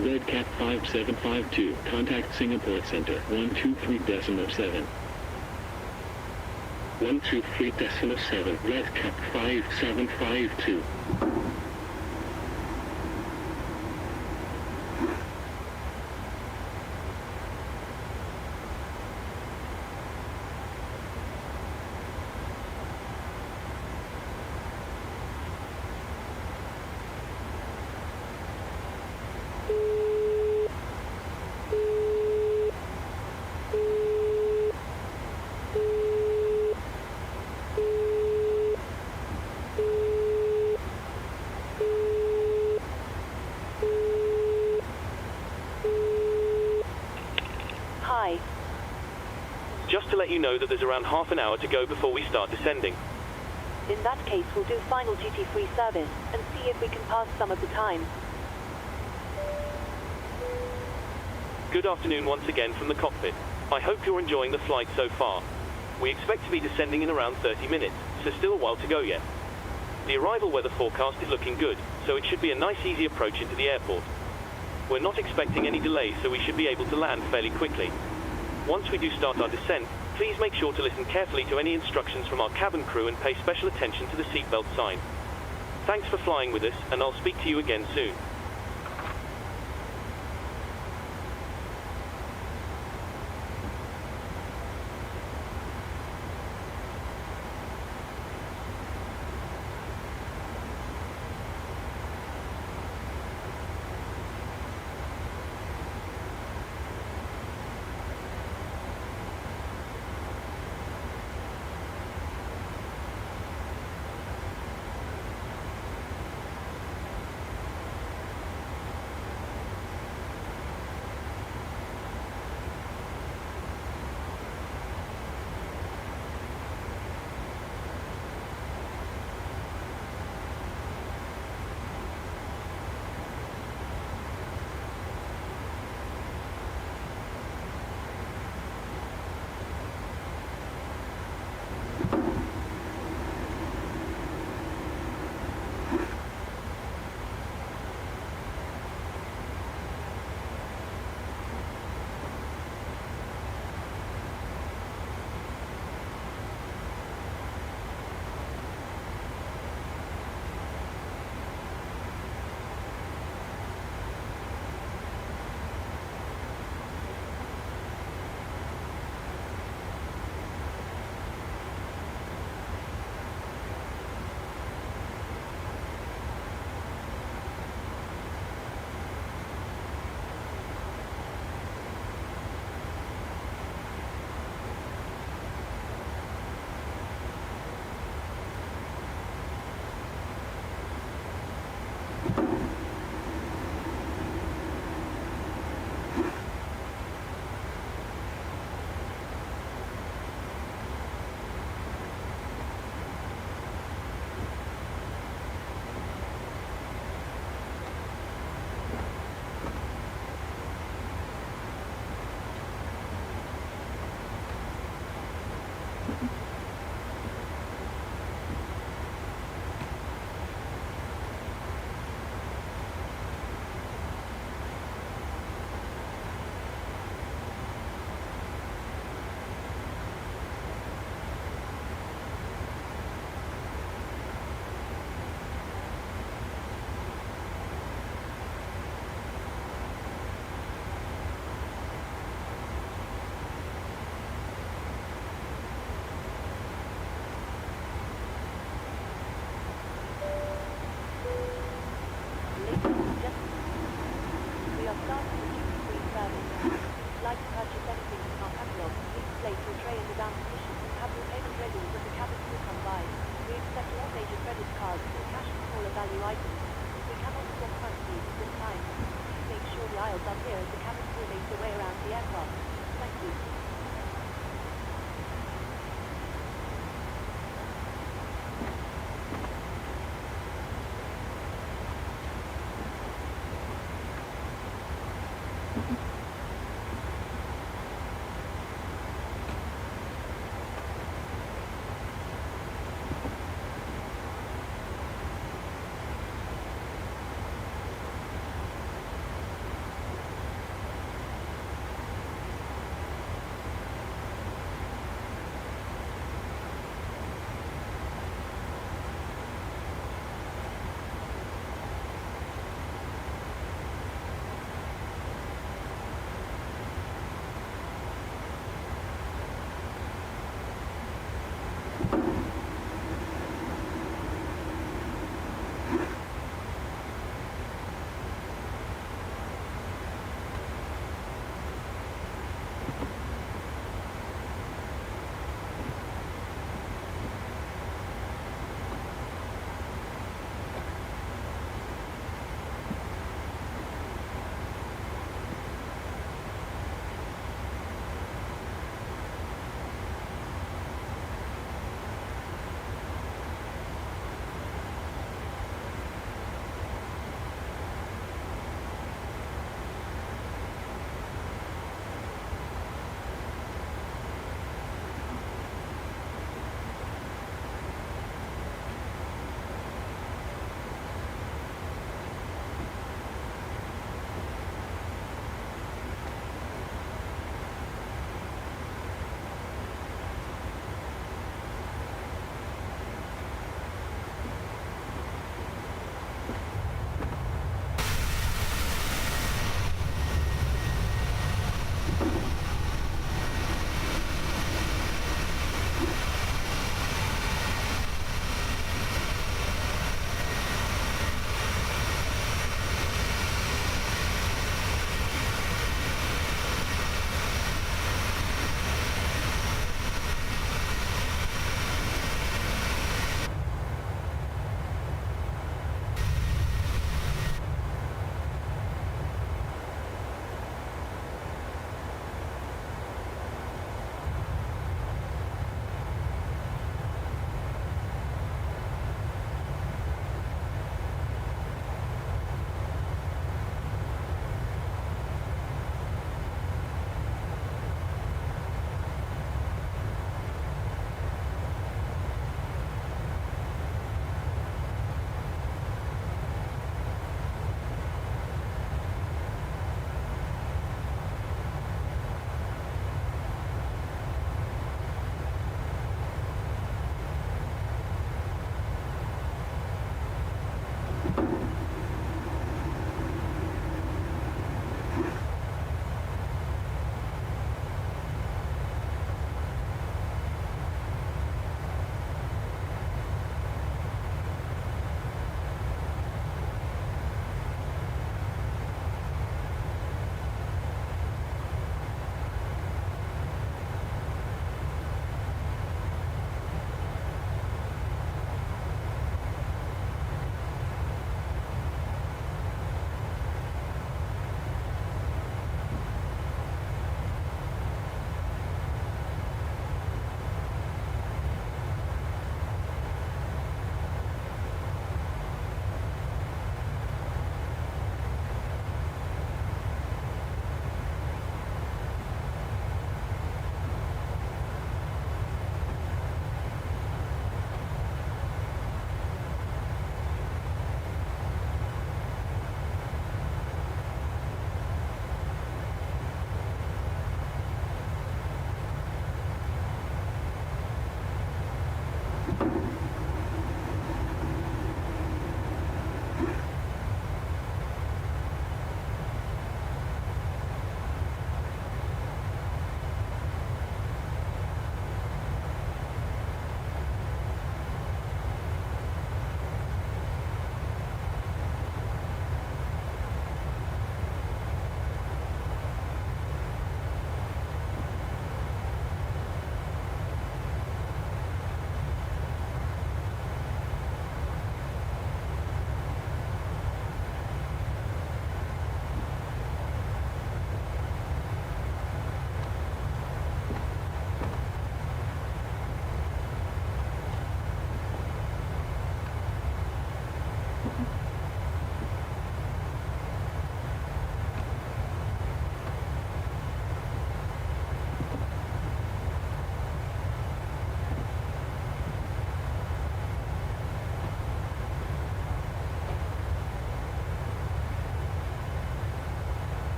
Red Cap 5752. Contact Singapore Center 123.7. 123.7. Red Cap 5752. Hi. Just to let you know that there's around half an hour to go before we start descending. In that case, we'll do final duty-free service and see if we can pass some of the time. Good afternoon once again from the cockpit. I hope you're enjoying the flight so far. We expect to be descending in around 30 minutes, so still a while to go yet. The arrival weather forecast is looking good, so it should be a nice easy approach into the airport. We're not expecting any delays, so we should be able to land fairly quickly. Once we do start our descent, please make sure to listen carefully to any instructions from our cabin crew and pay special attention to the seatbelt sign. Thanks for flying with us, and I'll speak to you again soon.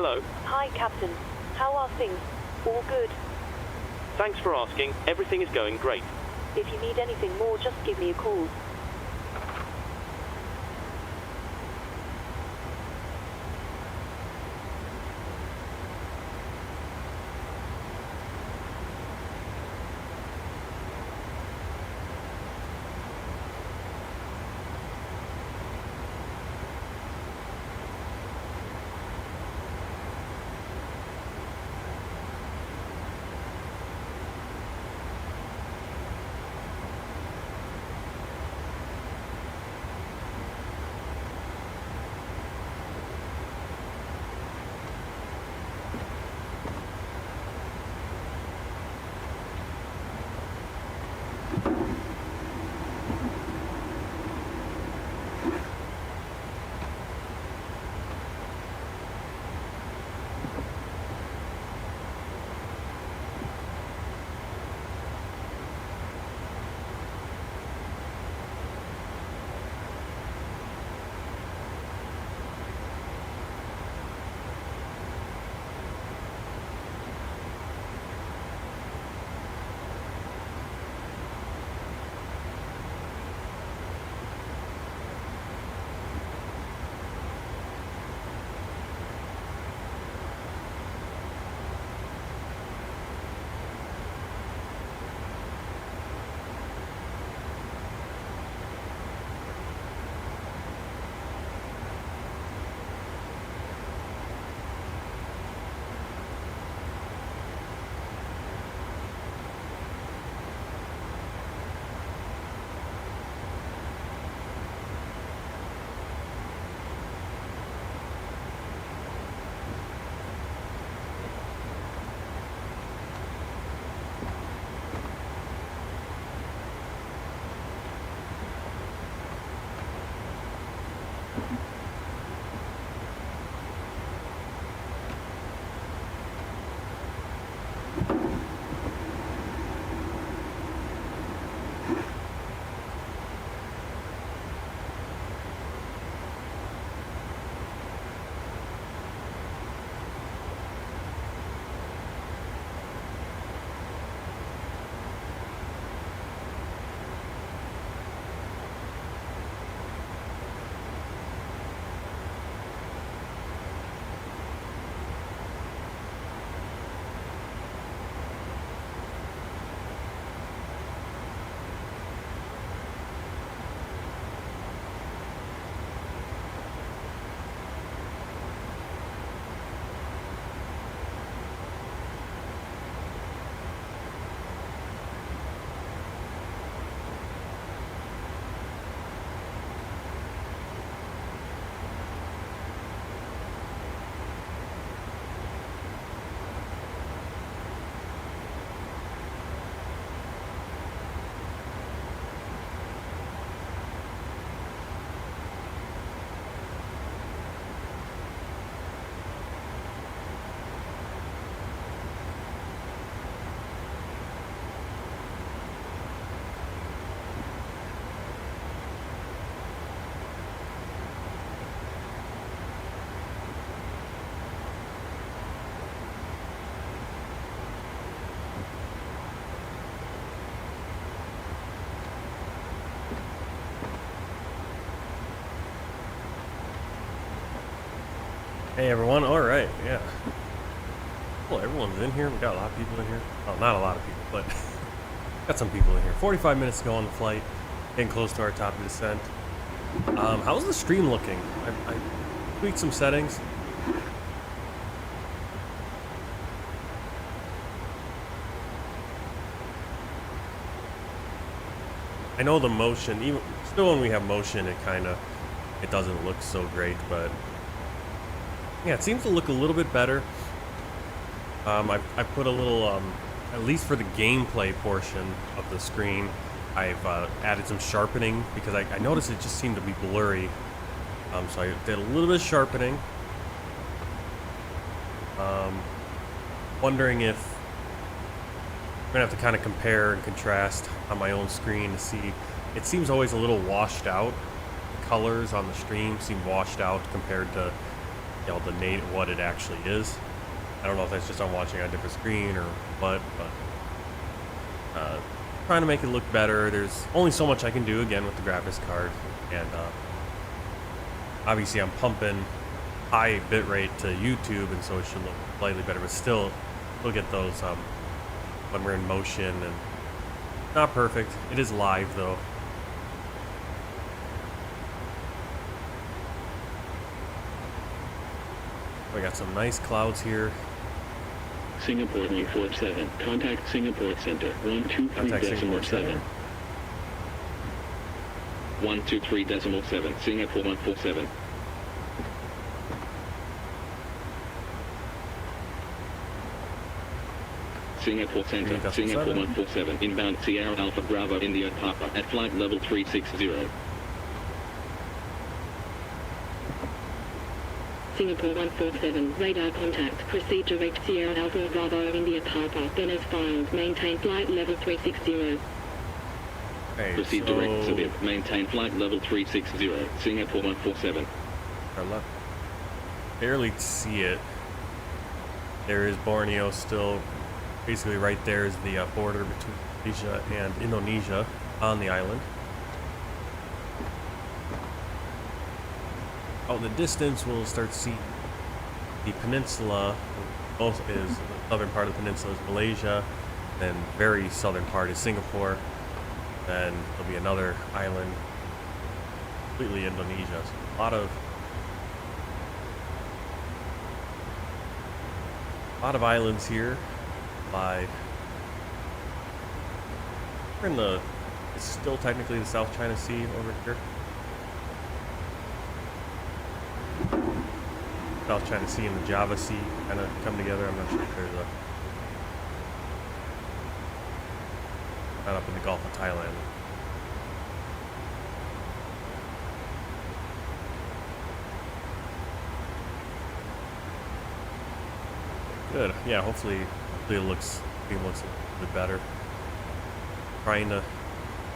Hello. Hi, Captain. How are things? All good? Thanks for asking. Everything is going great. If you need anything more, just give me a call. Hey everyone, alright, yeah. Well, everyone's in here. We got a lot of people in here. Oh, not a lot of people, but got some people in here. 45 minutes to go on the flight. Getting close to our top of descent. How's the stream looking? I tweaked some settings. I know the motion, even still when we have motion, it doesn't look so great, but yeah, it seems to look a little bit better. I put a little, at least for the gameplay portion of the screen, I've added some sharpening because I noticed it just seemed to be blurry. So I did a little bit of sharpening. Wondering if I'm gonna have to kind of compare and contrast on my own screen to see. It seems always a little washed out. The colors on the stream seem washed out compared to delineate what it actually is. I don't know if that's just I'm watching on a different screen or what, but trying to make it look better. There's only so much I can do again with the graphics card, and obviously I'm pumping high bitrate to YouTube, and so it should look slightly better, but still we'll get those when we're in motion, and not perfect. It is live though. We got some nice clouds here. Singapore 147. Contact Singapore Center 123.7. 123.7. Singapore 147. Singapore Center, Singapore 147. Inbound Sierra Alpha Bravo India Papa at flight level 360. Singapore 147, radar contact, proceed direct Sierra Alpha Bravo India Papa, then as filed, maintain flight level 360. Okay, proceed so direct Seville, maintain flight level 360, Singapore 147. our left, barely see it. There is Borneo still, basically right there is the border between Malaysia and Indonesia on the island. Out in the distance, we'll start seeing the peninsula. Both is the southern part of the peninsula is Malaysia, then very southern part is Singapore. Then there'll be another island, completely Indonesia. So a lot of islands here. We're in the, it's still technically the South China Sea over here. South China Sea and the Java Sea kind of come together. I'm not sure if there's not up in the Gulf of Thailand. Good. Yeah, hopefully it looks a little bit better. Trying to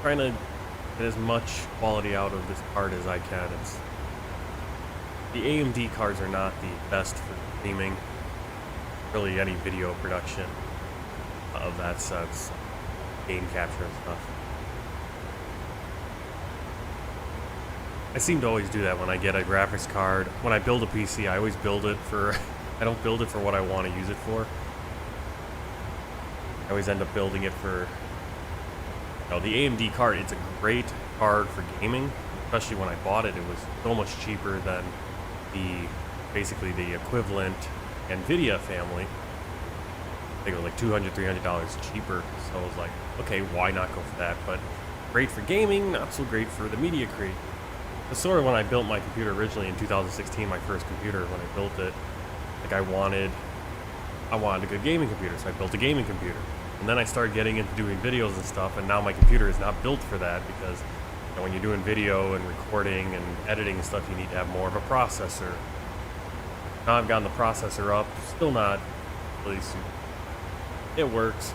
get as much quality out of this card as I can. The AMD cards are not the best for gaming, really any video production of that sense, game capture and stuff. I seem to always do that when I get a graphics card. When I build a PC, I always build it for, I don't build it for what I want to use it for. I always end up building it for, the AMD card, it's a great card for gaming, especially when I bought it, it was so much cheaper than basically the equivalent NVIDIA family. I think it was like $200, $300 cheaper. So I was like, okay, why not go for that? But great for gaming, not so great for the media create. It's sort of when I built my computer originally in 2016, my first computer, when I built it, like I wanted a good gaming computer, so I built a gaming computer. And then I started getting into doing videos and stuff, and now my computer is not built for that because when you're doing video and recording and editing and stuff, you need to have more of a processor. Now I've gotten the processor up, still not really super. It works.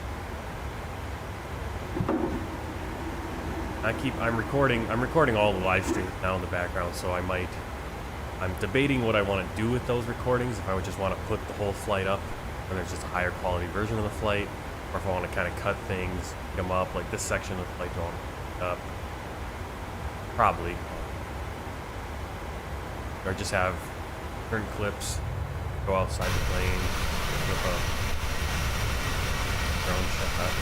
I'm recording all the live streams now in the background, so I'm debating what I want to do with those recordings, if I would just want to put the whole flight up and there's just a higher quality version of the flight, or if I want to kind of cut things, pick them up, like this section of the flight don't up. Probably. Or just have certain clips, go outside the plane, with a drone shot.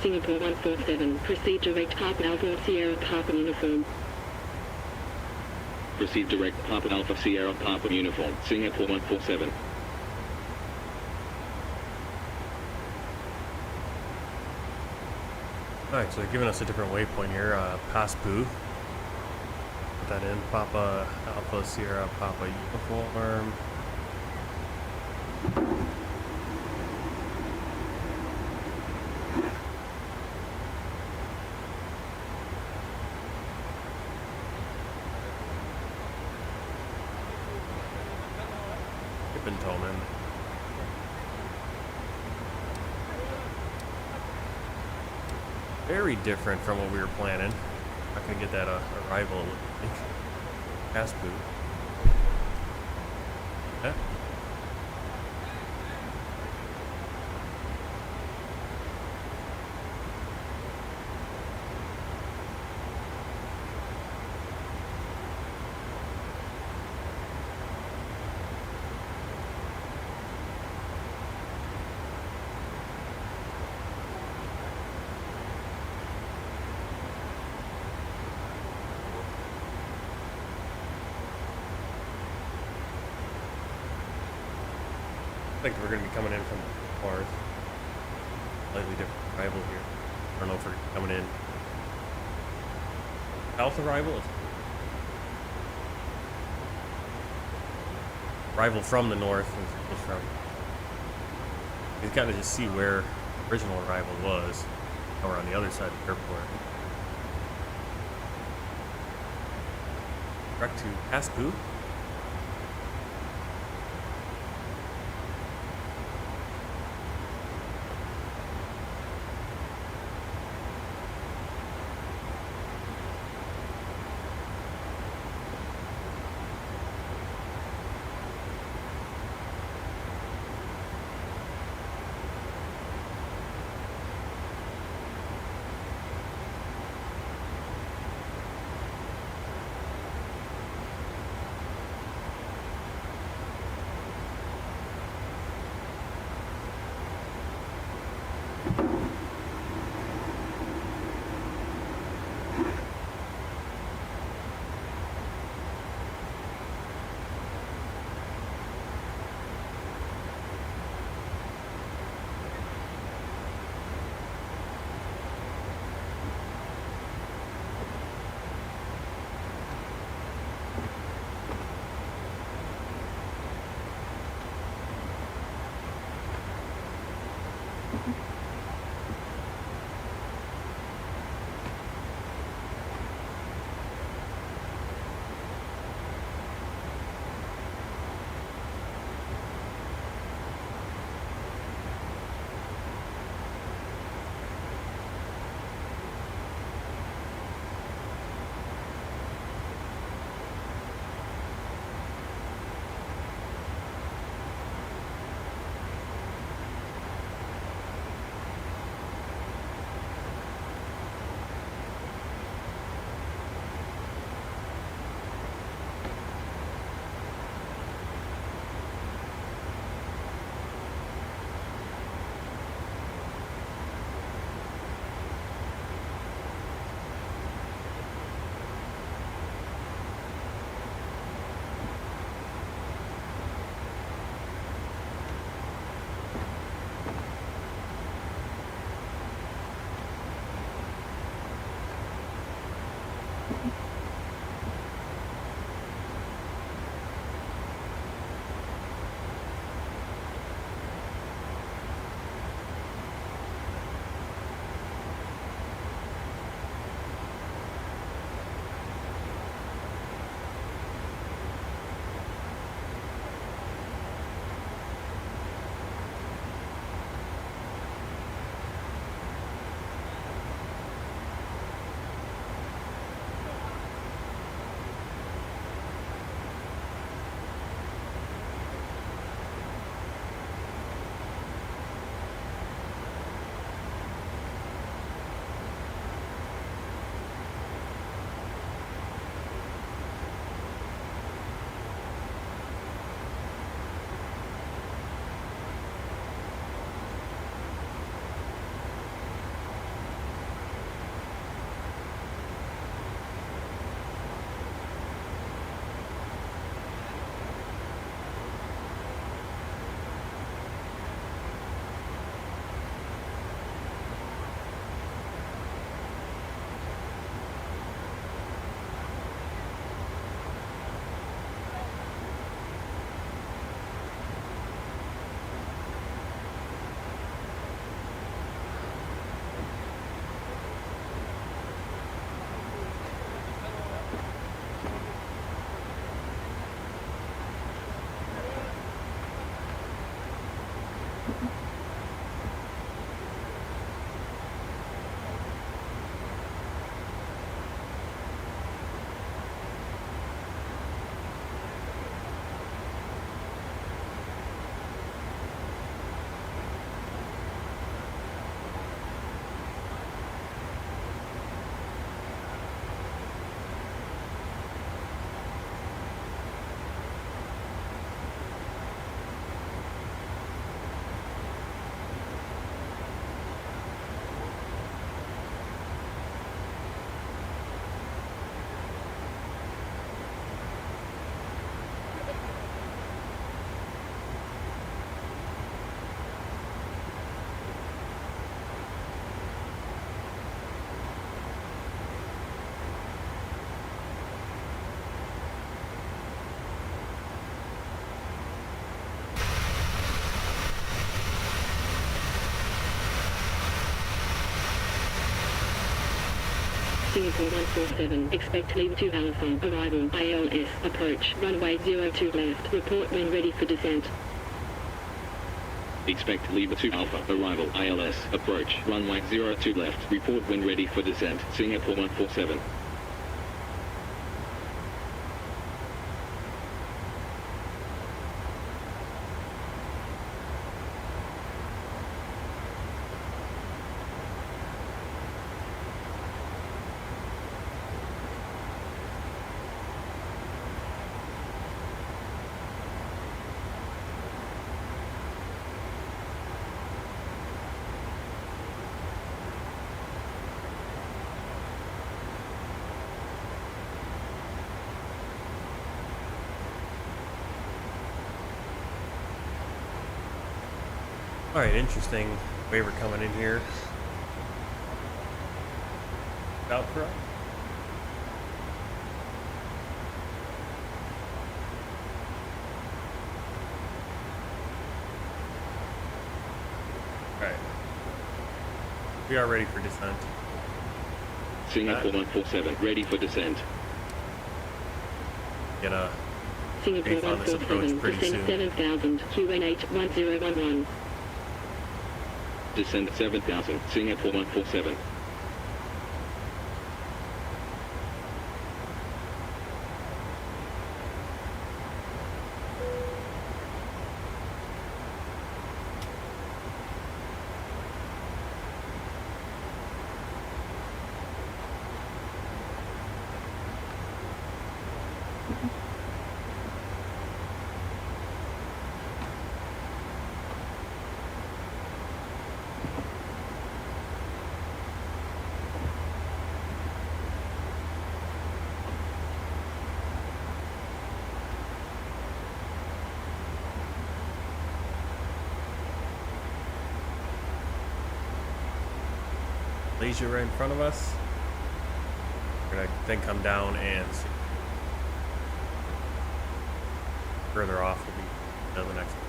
Singapore 147, proceed direct Papa Alpha Sierra Papa Uniform. Proceed direct Papa Alpha Sierra Papa Uniform, Singapore 147. Alright, so they're giving us a different waypoint here, Paspu. Put that in, Papa Alpha Sierra Papa Uniform. Toman. Very different from what we were planning. Not gonna get that arrival, I think. Paspu. Yeah. I think we're going to be coming in from the north. Slightly different arrival here. I don't know if we're coming in south arrival. Arrival from the north is from. You kind of just see where original arrival was. Now we're on the other side of the airport. Direct to Paspu. Singapore 147, expect leave 2 Alpha, arrival, ILS, approach, runway 02 left, report when ready for descent. Expect leave 2 Alpha, arrival, ILS, approach, runway 02 left, report when ready for descent, Singapore 147. Alright, interesting waiver coming in here. Outcry. Alright. We are ready for descent. Singapore 147, ready for descent. Gonna Singapore brief on this approach 147, pretty descend soon. 7000, QNH 1011. Descend 7000, Singapore 147. Leisure right in front of us. We're gonna then come down and see. Further off will be the next one.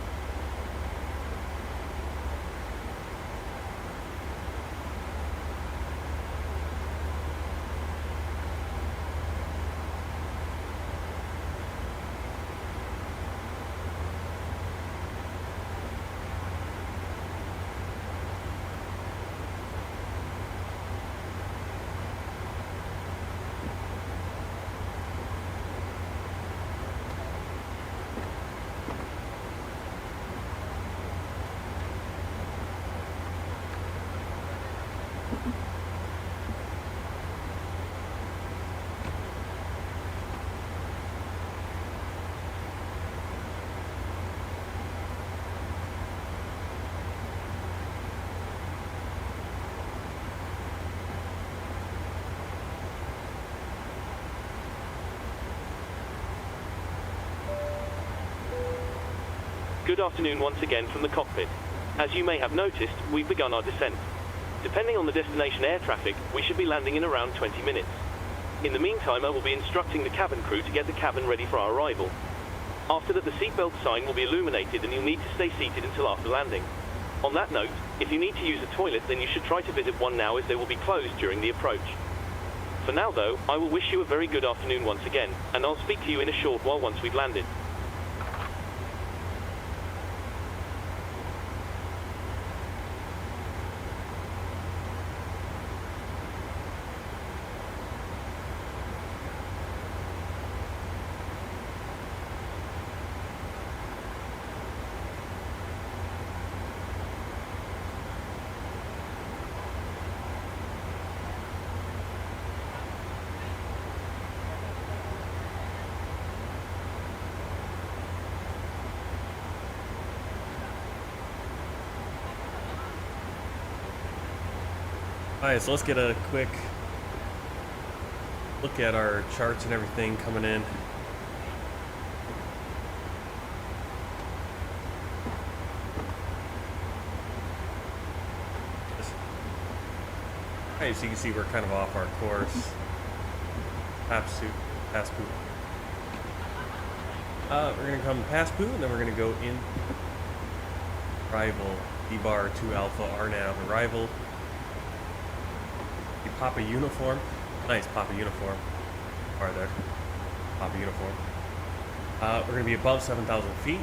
Good afternoon once again from the cockpit. As you may have noticed, we've begun our descent. Depending on the destination air traffic, we should be landing in around 20 minutes. In the meantime, I will be instructing the cabin crew to get the cabin ready for our arrival. After that, the seatbelt sign will be illuminated and you'll need to stay seated until after landing. On that note, if you need to use a toilet, then you should try to visit one now as they will be closed during the approach. For now though, I will wish you a very good afternoon once again, and I'll speak to you in a short while once we've landed. Alright, so let's get a quick look at our charts and everything coming in. Alright, so you can see we're kind of off our course. Past Poo. We're going to come past Poo, and then we're going to go in. Arrival, D-bar 2 Alpha, RNAV, arrival. Papa uniform. Nice Papa uniform. Are there? Papa uniform. We're going to be above 7,000 feet.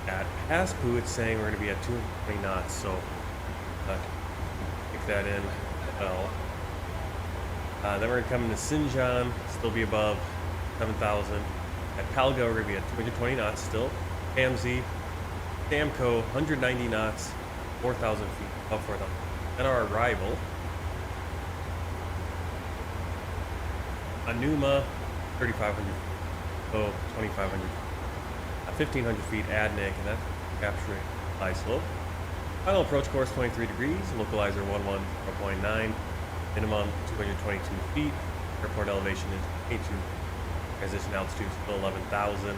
At Paspu, it's saying we're going to be at 220 knots, so take that in well. Then we're going to come into Sinjan, still be above 7,000. At Palga, we're going to be at 220 knots still. AMZ, Samco, 190 knots, 4,000 feet, above 4,000. Then our arrival. Anuma, 3,500, oh, 2,500, 1,500 feet, Adnic, and that's capturing high slope. Final approach course 23 degrees, localizer 11.9, minimum 222 feet, airport elevation is 82, transition altitude is still 11,000,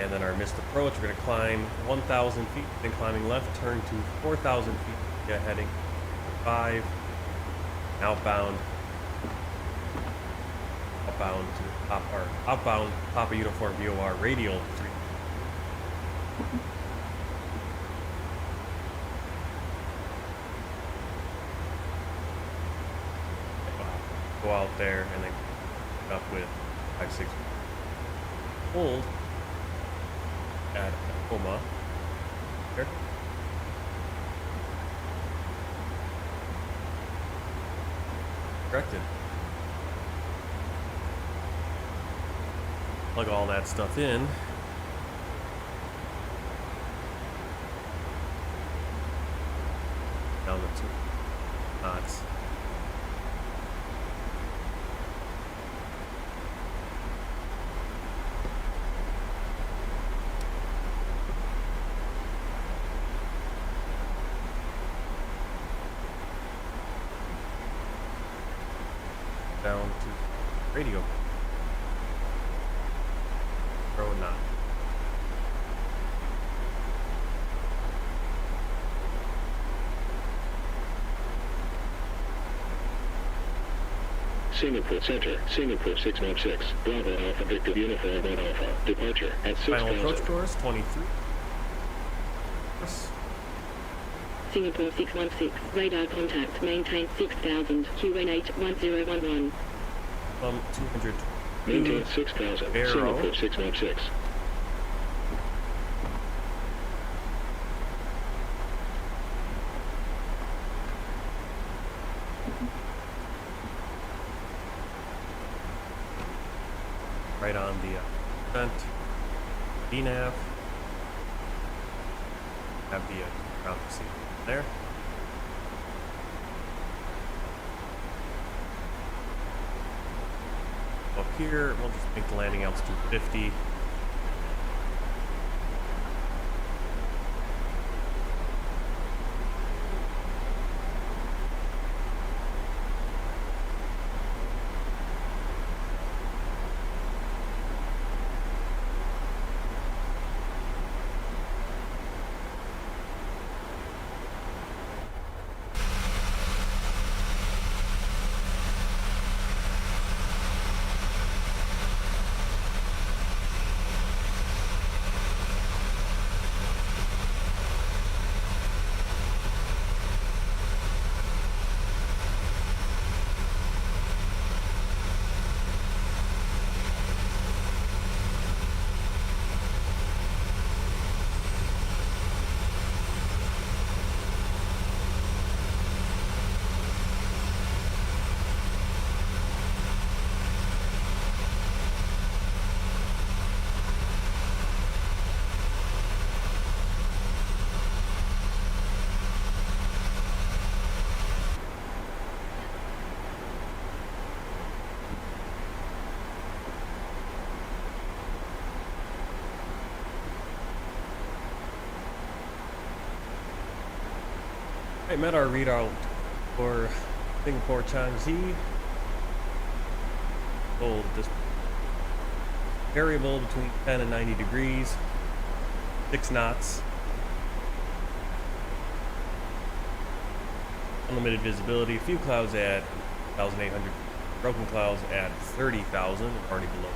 and then our missed approach, we're going to climb 1,000 feet, then climbing left, turn to 4,000 feet, yeah, heading 5, outbound to outbound Papa Uniform VOR radial 3. Go out there and then up with 5-6. Hold at Tacoma. Here. Corrected. Plug all that stuff in. Down to 2 knots. Down to radio. Throw a knot. Singapore Center, Singapore 616, Bravo Alpha Victor Uniform 1 Alpha, departure at Final approach 6,000. course 23. Singapore 616, radar contact, maintain 6000, QN8 1011. 200. Maintain 6,000, Arrow. Singapore 616. Right on the front VNAV. Have the ground receiver there. Up here, we'll just make the landing altitude 50. I met our readout for Singapore Changi. Hold this variable between 10 and 90 degrees, 6 knots, unlimited visibility, a few clouds at 1,800, broken clouds at 30,000, already below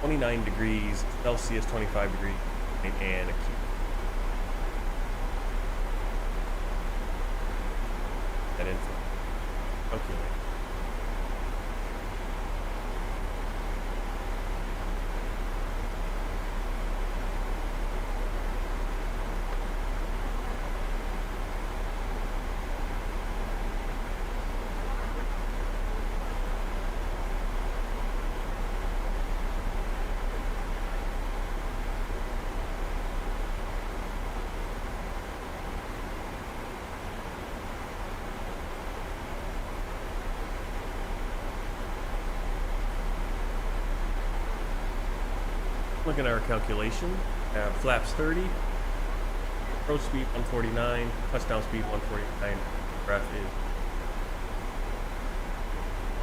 29 degrees Celsius, 25 degrees, and a key. That info. Calculate. Look at our calculation. Flaps 30, approach speed 149, touchdown speed 149. Breath is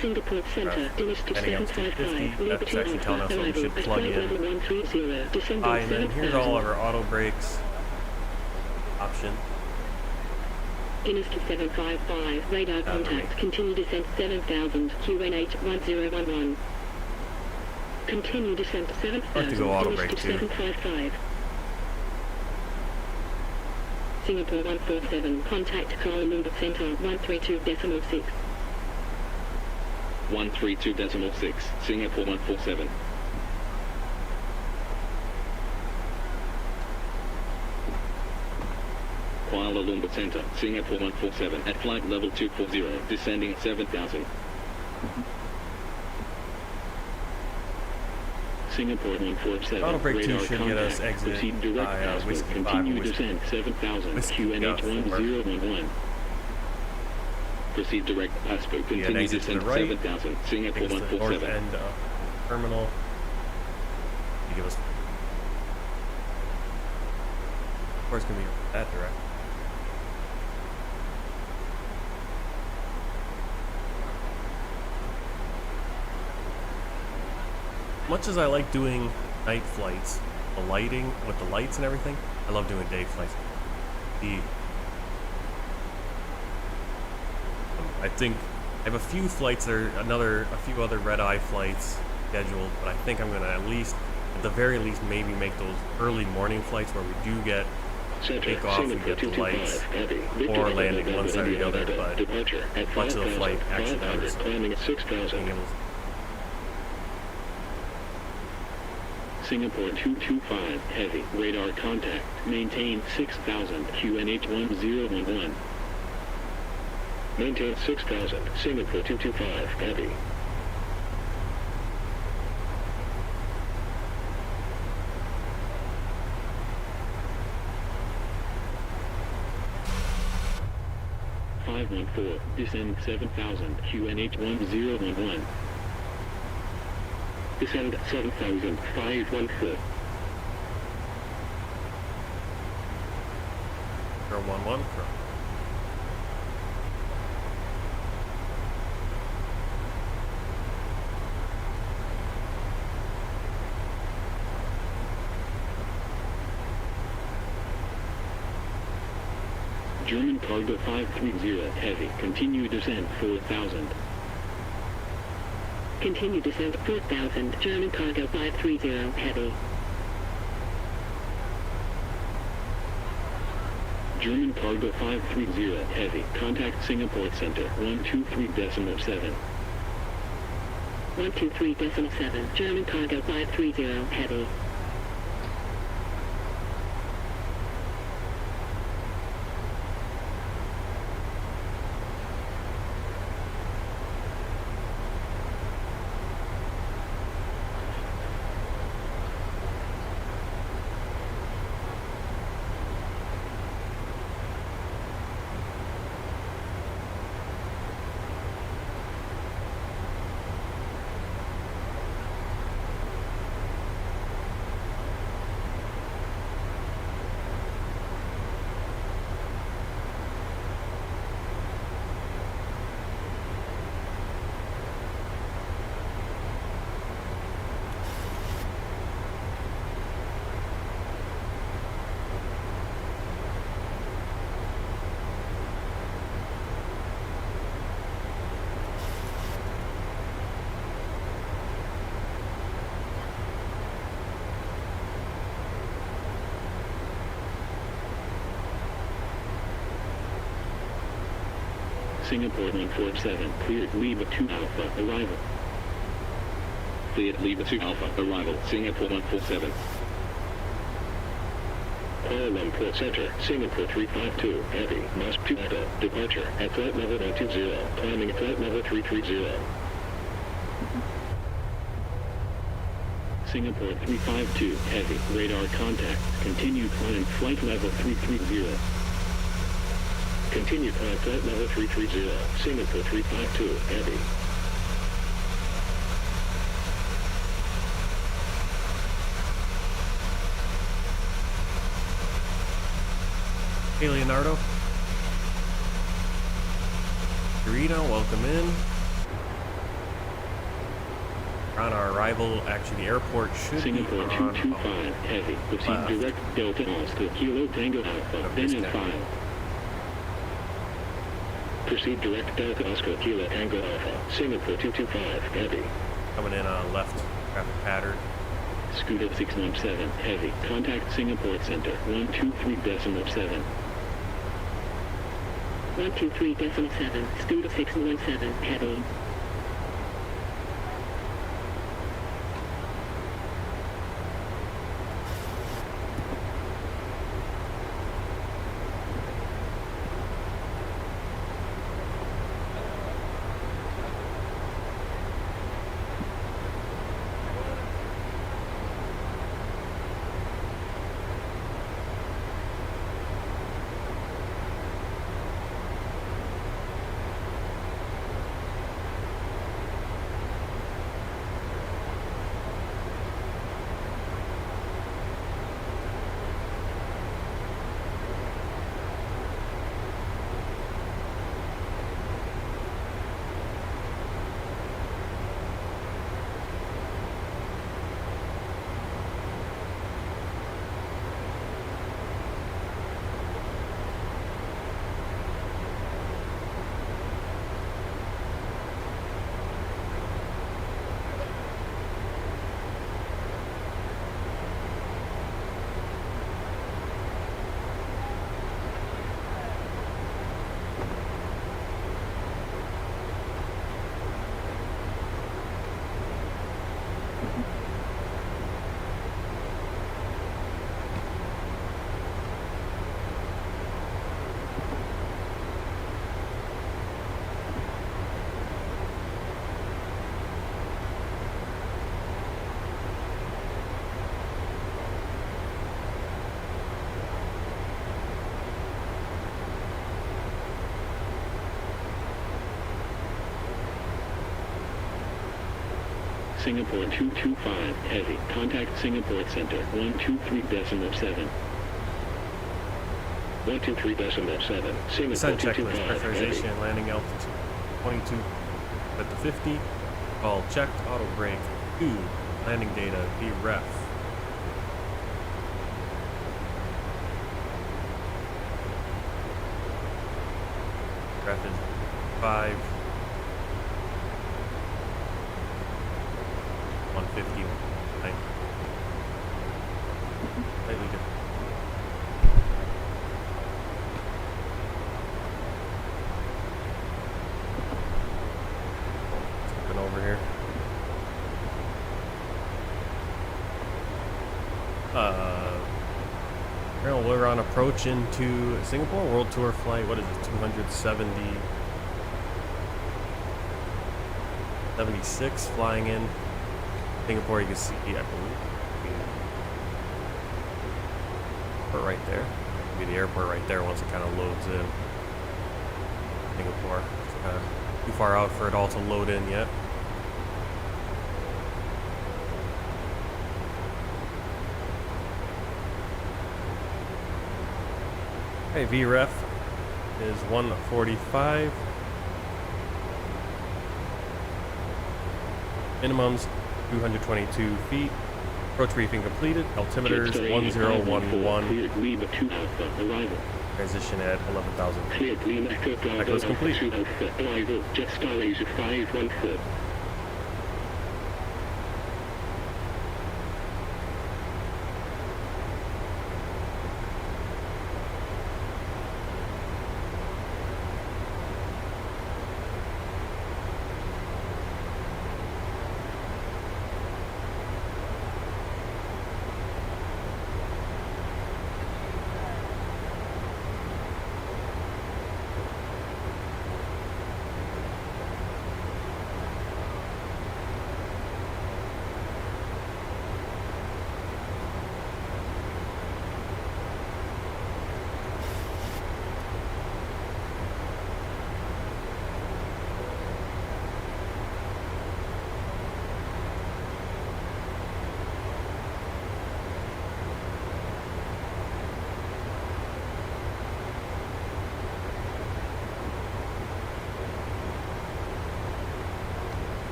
Singapore Center, Dynasty heading out to 755, 50. That's Liberty actually telling us what we arrival should at plug flight in. level 130, descending And then here's all of 7000. our auto brakes option. Dynasty 755, radar contact, continue descent 7000, QN8 1011. Continue descent 7000, go auto Dynasty brake too. 755. Singapore 147, contact Kuala Lumpur Center 132.6. 132.6, Singapore 147. Kuala Lumpur Center, Singapore 147, at flight level 240, descending at 7,000. Singapore 147, Auto brake 2 radar should get us contact, exit proceed direct by, password, Whiskey 5 continue or Whiskey- descent 7,000, Whiskey QNH 4. 1011. Proceed direct password, Yeah, continue exit to descent the right. 7,000, Singapore Takes the north 147. end terminal. You give us. Of course, it's gonna be that direct. Much as I like doing night flights, the lighting with the lights and everything, I love doing day flights. I think have a few flights a few other red-eye flights scheduled, but I think I'm gonna at the very least, maybe make those early morning flights where we do get take off and get the lights or landing one side or the other, but much of the flight actually is being able Singapore 225 heavy radar contact. Maintain 6000 QNH 1011. Maintain 6000 Singapore 225 heavy. Descend 7000 QNH 1011. Descend 7514. 011. German cargo 530 heavy. Continue descent 4000. Continue descent 4000. German cargo 530 heavy. German cargo 530 heavy. Contact Singapore Center 123.7. 123.7. German cargo 530 heavy. Singapore 147, cleared Lima 2 Alpha, arrival. Cleared Lima 2 Alpha, arrival, Singapore 147. Kuala Lumpur Center, Singapore 352, heavy, Mosque to Echo, departure, at flight level 120, climbing at flight level 330. Singapore 352, heavy, radar contact, continue climb flight level 330. Continue climb flight level 330, Singapore 352, heavy. Hey Leonardo. Dorito, welcome in. We're on our arrival. Actually, the airport should Singapore be on 225, heavy. Proceed direct Delta Oscar Kilo Tango Alpha, then in 5. Proceed direct Delta Oscar Kilo Tango Alpha, Singapore 225, heavy. Coming in on left traffic pattern. Scooter 617, heavy. Contact Singapore Center, 123.7. 123.7, Scooter 617, heavy. Singapore 225, heavy. Contact Singapore Center 123.7. 123.7. Singapore Descent 225, checklist, pressurization, heavy. landing altitude 22 at the 50. All checked, auto brake 2, landing data, VREF. Ref is 5. 150. Slightly different. Something over here. We're on approach into Singapore World Tour flight. What is it? 76 flying in Singapore. You can see, I believe, airport right there. Maybe the airport right there once it kind of loads in. Singapore. It's kind of too far out for it all to load in yet. Okay, VREF is 145. Minimums 222 feet. Approach briefing completed. Altimeters 1011. Lima 2 Alpha, arrival. Transition at 11,000 feet. Cleared Lima Echo Bravo That goes complete. 2 Alpha, arrival. Jetstar Asia 514.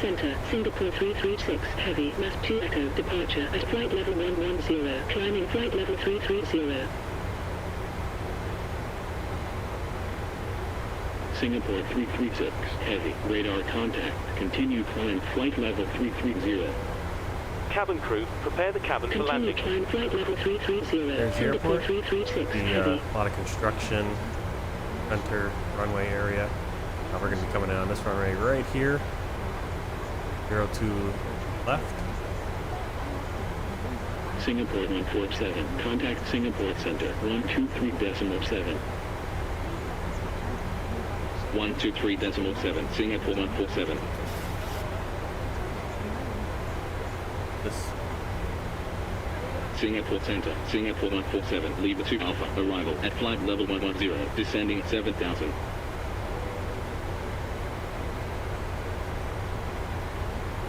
Center, Singapore 336, heavy, mass 2 Echo, departure at flight level 110, climbing flight level 330. Singapore 336, heavy. Radar contact. Continue climb flight level 330. Cabin crew, prepare the cabin for Continue landing. climb flight level 330, There's the Singapore airport. 336, The, heavy. a lot of construction, center runway area. Now we're going to be coming in on this runway right here. 02 left. Singapore 147. Contact Singapore Center 123.7. 123.7. Singapore 147. This Singapore Center, Singapore 147, Lima 2 Alpha, arrival at flight level 110, descending 7,000.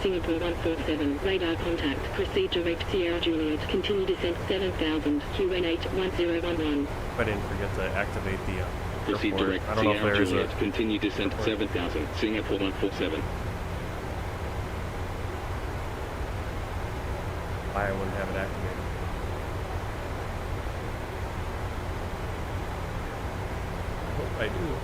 Singapore 147, radar contact, proceed direct Sierra Juliet, continue descent 7000, QN8 1011. I didn't forget to activate the Proceed airport. direct I don't know if Sierra there's a Juliet, continue descent 7,000, Singapore 147. why I wouldn't have it activated. I hope I do.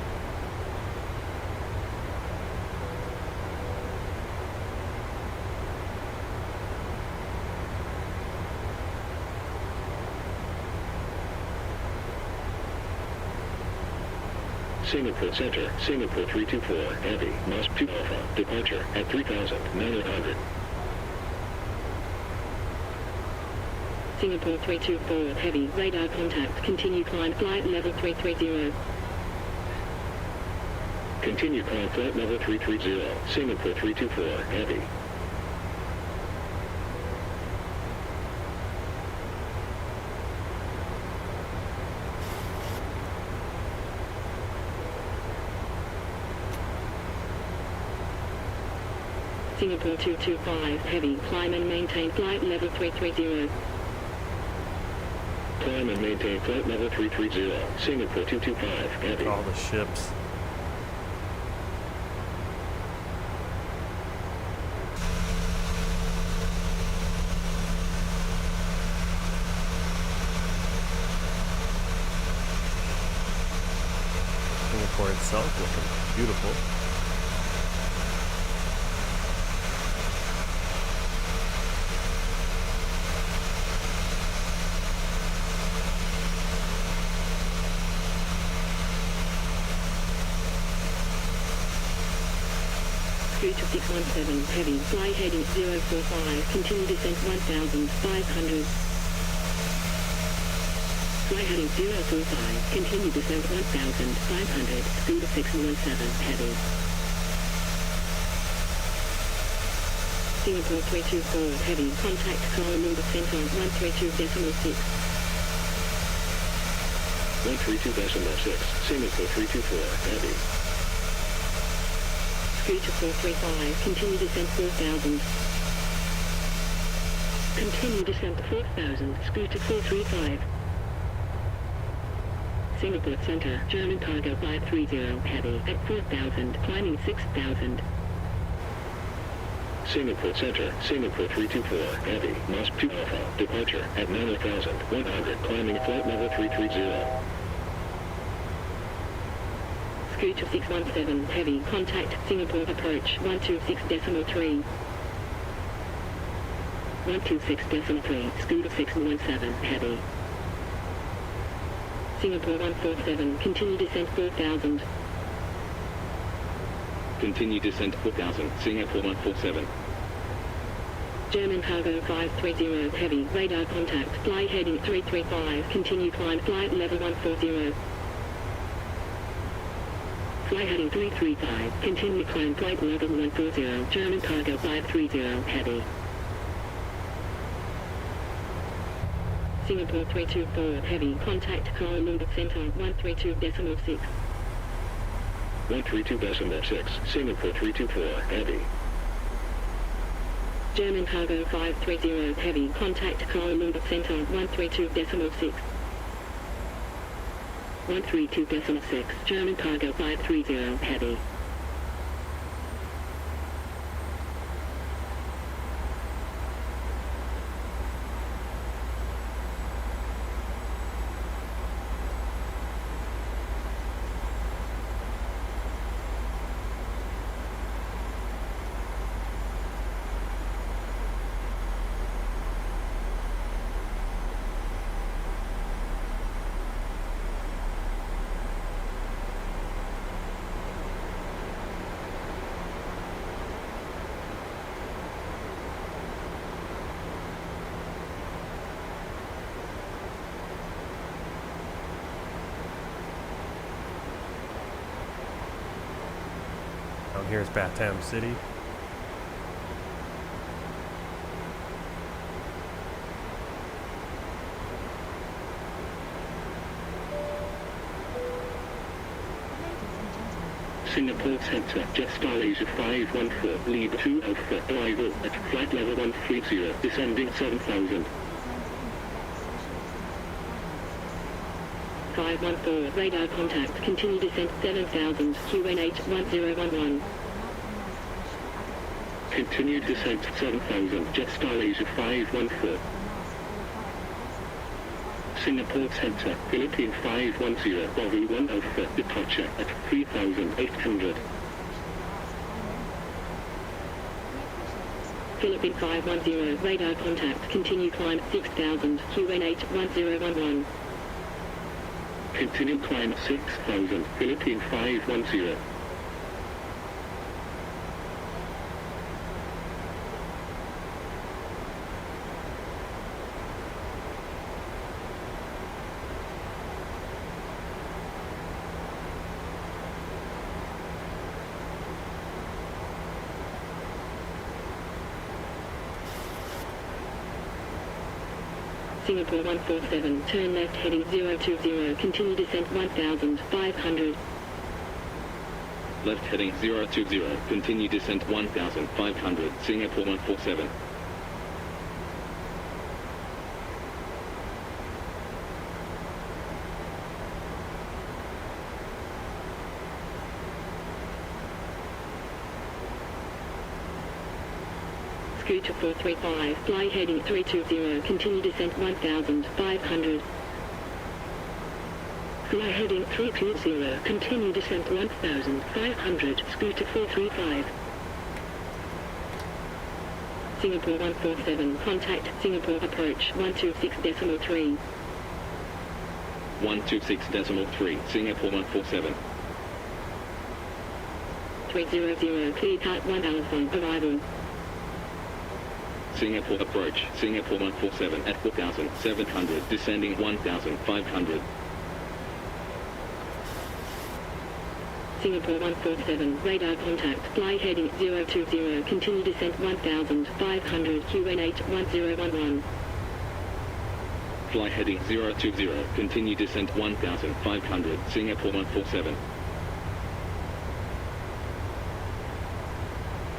Singapore Center, Singapore 324, heavy, mass 2 Alpha, departure at 3,900. Singapore 324 heavy, radar contact, continue climb, flight level 330. Continue climb flight level 330, Singapore 324, heavy. Singapore 225 heavy, climb and maintain flight level 330. Climb and maintain flight level 330, Singapore 225, heavy. All the ships. Singapore itself looking beautiful. Scoot to 617 heavy, fly heading 045, continue descent 1500. Fly heading 045, continue descent 1500, scoot to 617 heavy. Singapore 324 heavy, contact Kuala Lumpur Center 132.6. 132.6, Singapore 324, heavy. Scoot to 435, continue descent 4000. Continue descent 4000, scoot to 435. Singapore Center, German cargo 530, heavy, at 4000, climbing 6000. Singapore Center, Singapore 324, heavy, must to Alpha, departure at 9100, climbing flight level 330. Scoot to 617, heavy, contact, Singapore approach 126.3. 126.3, scoot to 617, heavy. Singapore 147, continue descent 4000. Continue descent 4000, Singapore 147. German cargo 530, heavy, radar contact, fly heading 335, continue climb, flight level 140. Fly heading 335, continue climb, flight level 140, German cargo 530, heavy. Singapore 324, heavy, contact Kuala Lumpur Center 132.6. 132.6, Singapore 324, heavy. German cargo 530, heavy, contact Kuala Lumpur Center 132.6. 132.6, German cargo 530, heavy. Down here is Batam City. Singapore Center, Jetstar Asia 514, lead 2 Alpha, arrival at flight level 130, descending 7000. 514, radar contact, continue descent 7000, QNH 1011. Continued descent 7000, Jetstar Asia 514. Singapore Center, Philippine 510, Bravo 1 Alpha, departure at 3800. Philippine 510, radar contact, continue climb 6000, QNH 1011. Continue climb 6000, Philippine 510. Singapore 147, turn left heading 020, continue descent 1500. Left heading 020, continue descent 1500, Singapore 147. Scooter 435, fly heading 320, continue descent 1500. Fly heading 320, continue descent 1500, Scooter 435. Singapore 147, contact Singapore approach 126.3. 126.3, Singapore 147. 300, clear part 1 Alpha, arrival. Singapore approach, Singapore 147 at 4700, descending 1500. Singapore 147, radar contact, fly heading 020, continue descent 1500, QN8 1011. Fly heading 020, continue descent 1500, Singapore 147.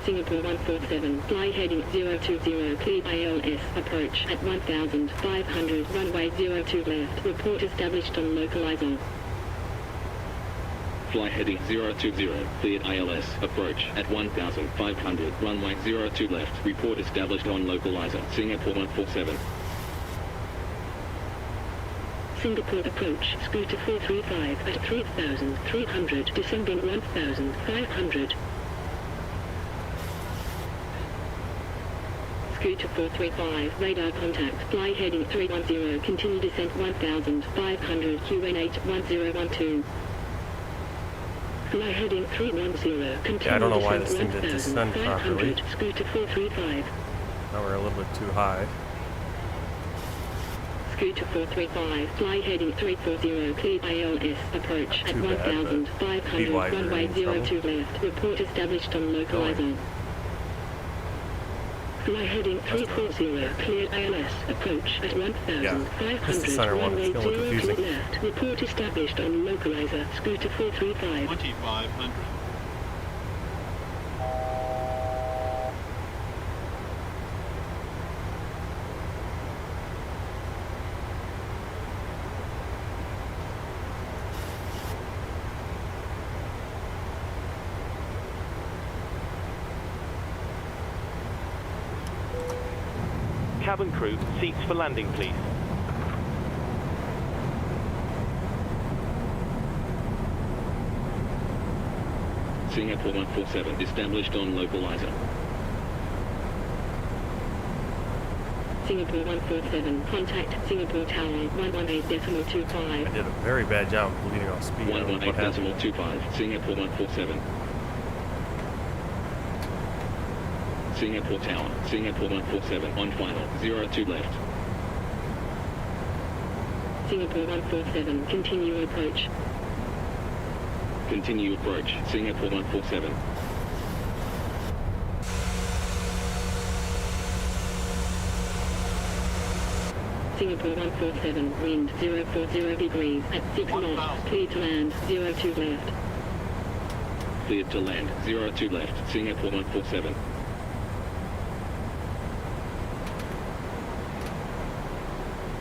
Singapore 147, fly heading 020, cleared ALS, approach at 1500, runway 02 left, report established on localizer. Fly heading 020, cleared ALS, approach at 1500, runway 02 left, report established on localizer, Singapore 147. Singapore approach, Scooter 435 at 3300, descending 1500. Scooter 435, radar contact, fly heading 310, continue descent 1500, QN8 1012. Fly heading 310, continue Yeah, I don't know why descent this thing didn't descend properly. 1500, Scooter 435. Now we're a little bit too high. Scooter 435, fly heading 340, cleared ALS, approach at Too bad, but 1500, speed-wise we're runway in trouble. 02 left, report established on localizer. Fly heading 340, cleared ALS, approach at 1500, this is the center one, runway it's a little 02 confusing. left, report established on localizer, Scooter 435. 2500. Cabin crew, seats for landing, please. Singapore 147, established on localizer. Singapore 147, contact Singapore Tower 118.25. I did a very bad job of leading off speed. I don't know what happened. 118.25, Singapore 147. Singapore Tower, Singapore 147, on final, 02 left. Singapore 147, continue approach. Continue approach, Singapore 147. Singapore 147, wind 040 degrees at 6 knots, clear to land 02 left. Cleared to land, 02 left, Singapore 147.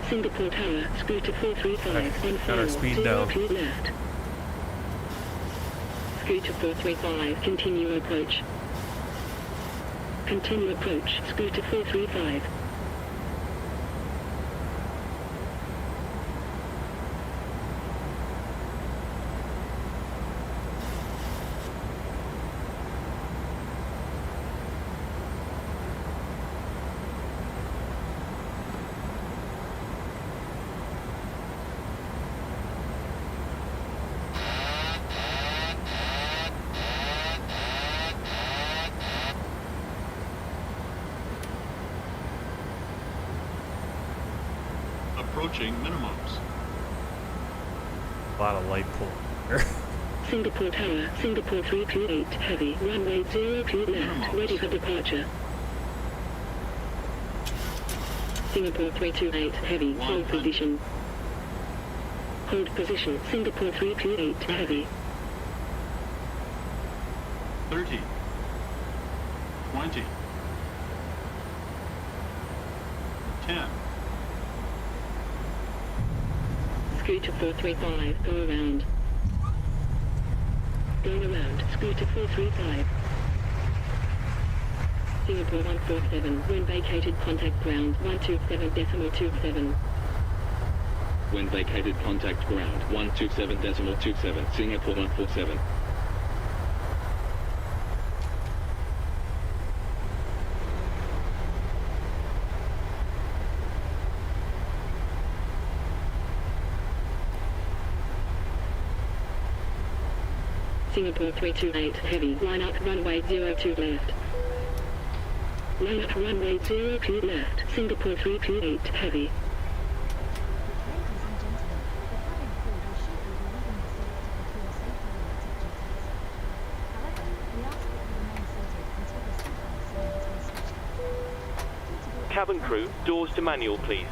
Singapore Tower, Scooter 435, Okay, on got our final, speed down. 02 left. Scooter 435, continue approach. Continue approach, Scooter 435. Approaching minimums. A lot of light pull here. Singapore Tower, Singapore 328, heavy, runway 02 left, ready for departure. Singapore 328 heavy, hold 100. position. Hold position, Singapore 328 heavy. 30. 20. 10. Scooter 435, go around. Going around, Scooter 435. Singapore 147, when vacated contact ground 127.27. When vacated, contact ground 127.27. Singapore 147. Singapore 328 heavy, line up runway 02 left. Line up runway 02 left, Singapore 328 heavy. Cabin crew, doors to manual, please.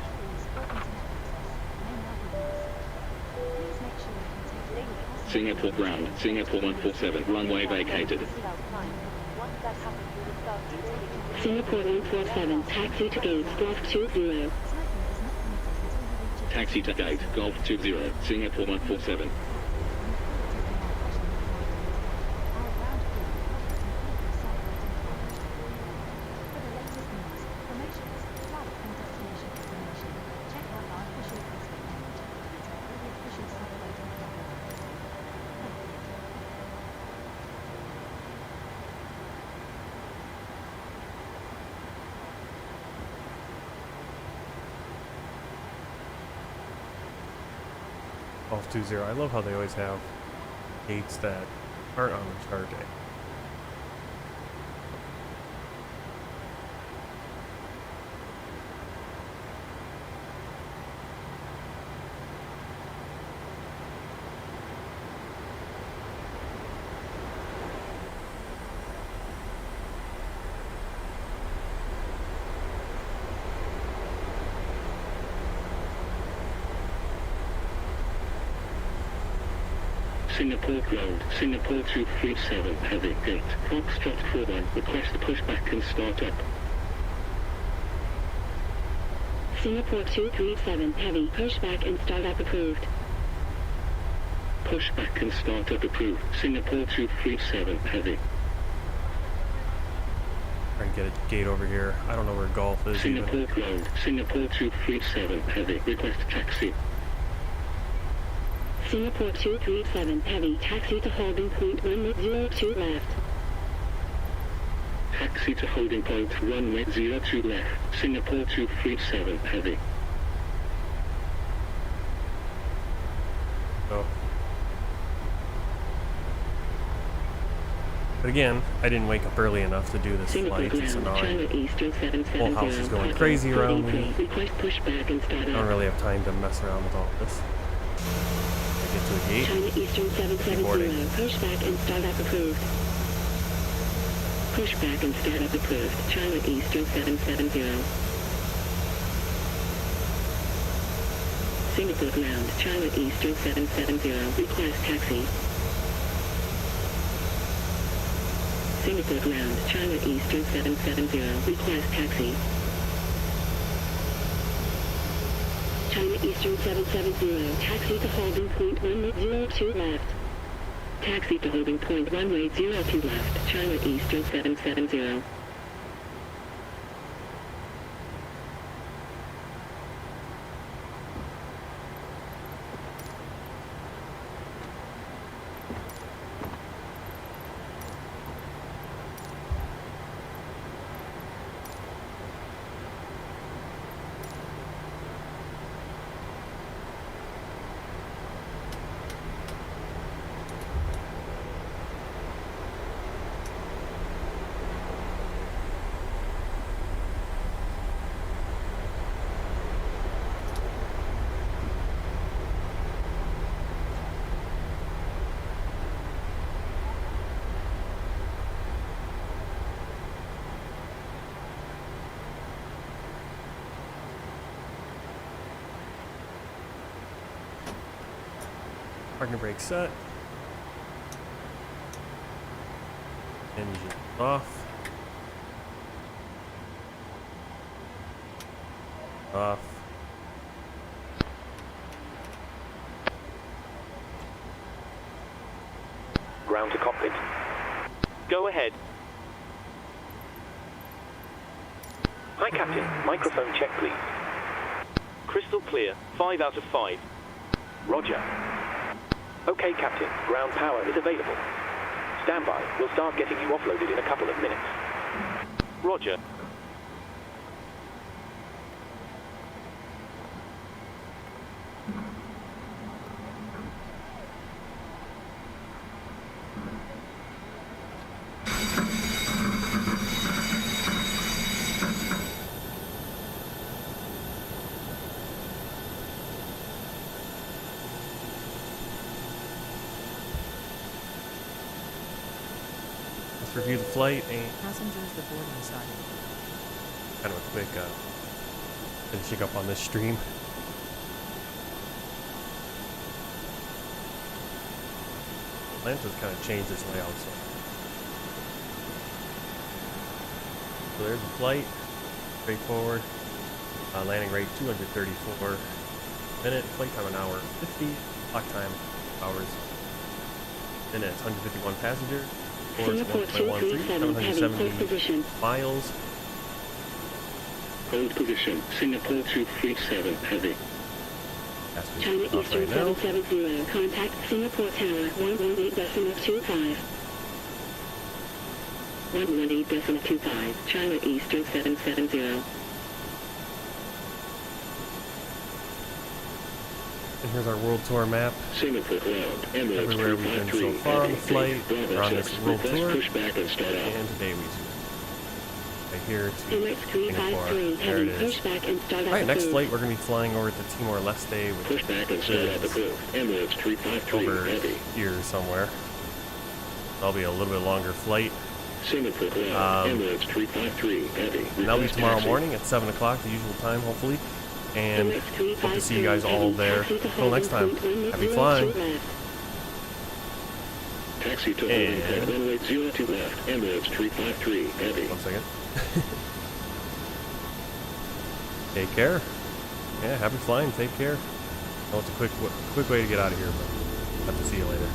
Singapore ground, Singapore 147, runway vacated. Singapore 147, taxi to gate, Golf 20. Taxi to gate, Golf 20, Singapore 147. Golf 20. I love how they always have gates that aren't on the chart day. Singapore ground, Singapore 237, heavy gate, Foxtrot 41, request pushback and start up. Singapore 237 heavy, pushback and start up approved. Pushback and start up approved, Singapore 237, heavy. Try and get a gate over here. I don't know where golf is even. Singapore ground, Singapore 237, heavy, request taxi. Singapore 237 heavy, taxi to holding point runway 02 left. Taxi to holding point runway 02 left, Singapore 237, heavy. Oh. But again, I didn't wake up early enough to do this flight. It's annoying. Whole house is going crazy around me. Request pushback and start I don't up. really have time to mess around with all this. I get to a gate. China Eastern 770, Reporting. pushback and start up approved. Pushback and start up approved, China Eastern 770. Singapore ground, China Eastern 770, request taxi. Singapore ground, China Eastern 770, request taxi. China Eastern 770, taxi to holding point runway 02 left. Taxi to holding point runway 02 left, China Eastern 770. Parking brake set. Engine off. Off. Ground to cockpit. Go ahead. Hi, Captain. Microphone check, please. Crystal clear. 5 out of 5. Roger. Okay, Captain. Ground power is available. Stand by. We'll start getting you offloaded in a couple of minutes. Roger. Let's review the flight and Passengers the boarding side. kind of a quick finishing up on this stream. Atlanta's kind of changed its layout, so there's the flight, straightforward. Landing rate 234 minute, flight time an hour 50, clock time hours minutes, 151 passengers, course 1.13, 770 miles. Hold position, Singapore 237 heavy. China Eastern 770, contact Singapore Tower 118.25. 118.25, China Eastern 770. And here's our world tour map. Singapore ground, Everywhere we've been so far on the flight, we're on this world tour, and today we zoom right here to Singapore. There it is. Alright, next flight we're going to be flying over to Timor-Leste, which is over here somewhere. That'll be a little bit longer flight. And that'll be tomorrow morning at 7 o'clock, the usual time, hopefully. And hope to see you guys all there. Until next time, happy flying. Taxi to And runway 02 left, Emirates 353 heavy. 1 second. Take care. Yeah, happy flying. Take care. Oh, it's a quick way to get out of here, but have to see you later.